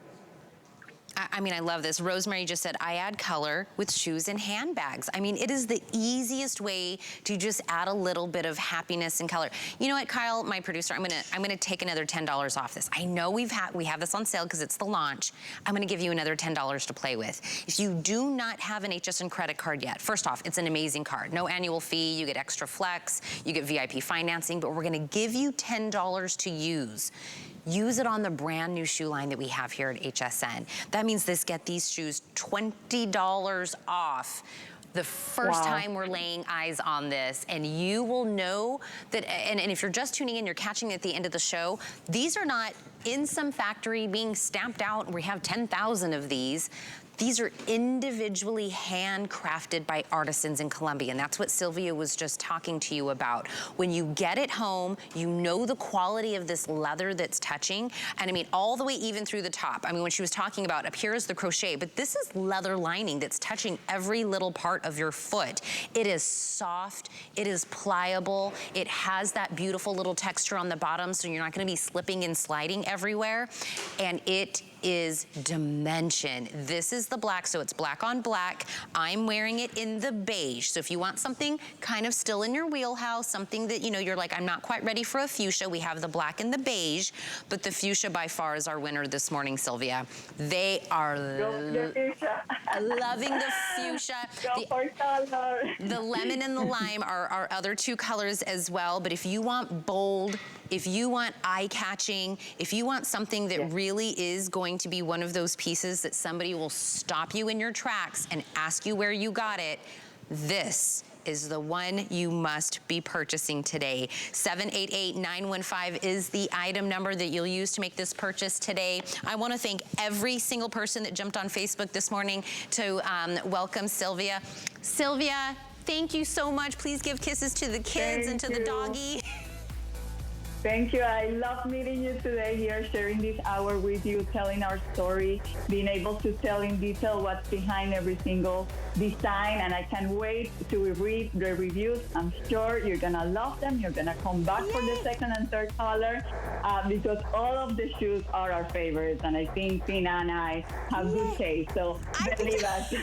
I mean, I love this. Rosemary just said, I add color with shoes and handbags. I mean, it is the easiest way to just add a little bit of happiness and color. You know what, Kyle, my producer, I'm gonna take another $10 off this. I know we have this on sale because it's the launch. I'm gonna give you another $10 to play with. If you do not have an HSN credit card yet, first off, it's an amazing card. No annual fee, you get extra flex, you get VIP financing, but we're gonna give you $10 to use. Use it on the brand new shoe line that we have here at HSN. That means get these shoes $20 off the first time we're laying eyes on this, and you will know that, and if you're just tuning in, you're catching at the end of the show, these are not in some factory being stamped out, and we have 10,000 of these. These are individually handcrafted by artisans in Colombia, and that's what Sylvia was just talking to you about. When you get it home, you know the quality of this leather that's touching, and I mean, all the way even through the top. I mean, when she was talking about up here is the crochet, but this is leather lining that's touching every little part of your foot. It is soft, it is pliable, it has that beautiful little texture on the bottom, so you're not gonna be slipping and sliding everywhere, and it is dimension. This is the black, so it's black on black. I'm wearing it in the beige. So if you want something kind of still in your wheelhouse, something that, you're like, I'm not quite ready for a fuchsia, we have the black and the beige, but the fuchsia by far is our winner this morning, Sylvia. They are loving the fuchsia. The lemon and the lime are our other 2 colors as well, but if you want bold, if you want eye-catching, if you want something that really is going to be one of those pieces that somebody will stop you in your tracks and ask you where you got it, this is the one you must be purchasing today. 788-915 is the item number that you'll use to make this purchase today. I want to thank every single person that jumped on Facebook this morning to welcome Sylvia. Sylvia, thank you so much. Please give kisses to the kids and to the doggy. Thank you. I love meeting you today here, sharing this hour with you, telling our story, being able to tell in detail what's behind every single design. And I can't wait to read the reviews. I'm sure you're going to love them. You're going to come back for the second and third color because all of the shoes are our favorites. And I think Tina and I have good taste. So believe us.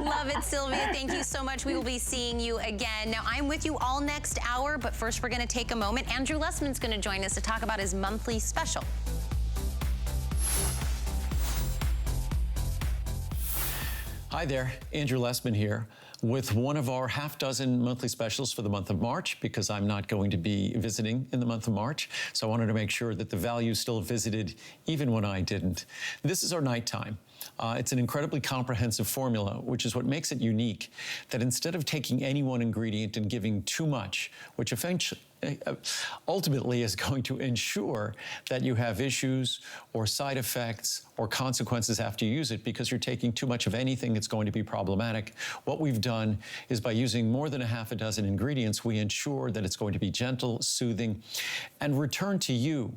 Love it, Sylvia. Thank you so much. We will be seeing you again. Now, I'm with you all next hour, but first we're going to take a moment. Andrew Lessman's going to join us to talk about his monthly special. Hi there, Andrew Lessman here. with one of our half-dozen monthly specials for the month of March, because I'm not going to be visiting in the month of March. So I wanted to make sure that the value still visited even when I didn't. This is our nighttime. It's an incredibly comprehensive formula, which is what makes it unique, that instead of taking any one ingredient and giving too much, which eventually ultimately is going to ensure that you have issues or side effects or consequences after you use it, because you're taking too much of anything, it's going to be problematic. What we've done is, by using more than a half a dozen ingredients, we ensure that it's going to be gentle, soothing, and return to you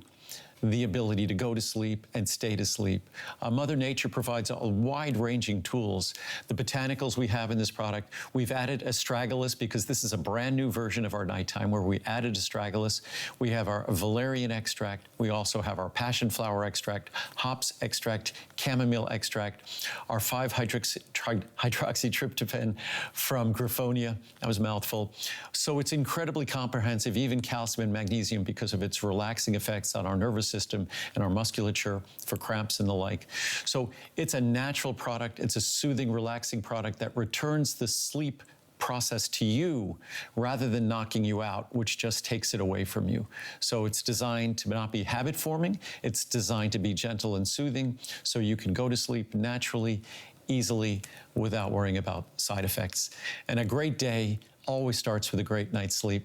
the ability to go to sleep and stay to sleep. Mother Nature provides a wide-ranging tools. The botanicals we have in this product, we've added astragalus, because this is a brand new version of our nighttime where we added astragalus. We have our valerian extract. We also have our passion flower extract, hops extract, chamomile extract, our 5-hydroxytryptophan from griffonia. That was a mouthful. So it's incredibly comprehensive, even calcium and magnesium, because of its relaxing effects on our nervous system and our musculature for cramps and the like. So it's a natural product. It's a soothing, relaxing product that returns the sleep process to you rather than knocking you out, which just takes it away from you. So it's designed to not be habit forming. It's designed to be gentle and soothing, so you can go to sleep naturally, easily, without worrying about side effects. And a great day always starts with a great night's sleep.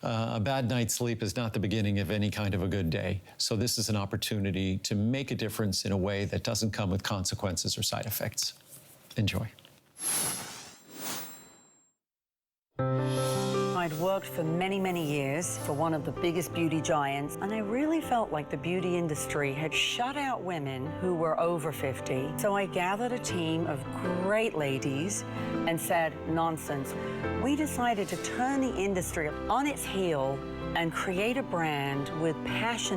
A bad night's sleep is not the beginning of any kind of a good day. So this is an opportunity to make a difference in a way that doesn't come with consequences or side effects. Enjoy. I'd worked for many, many years for one of the biggest beauty giants, and I really felt like the beauty industry had shut out women who were over 50. So I gathered a team of great ladies and said, nonsense. We decided to turn the industry on its heel and create a brand with passion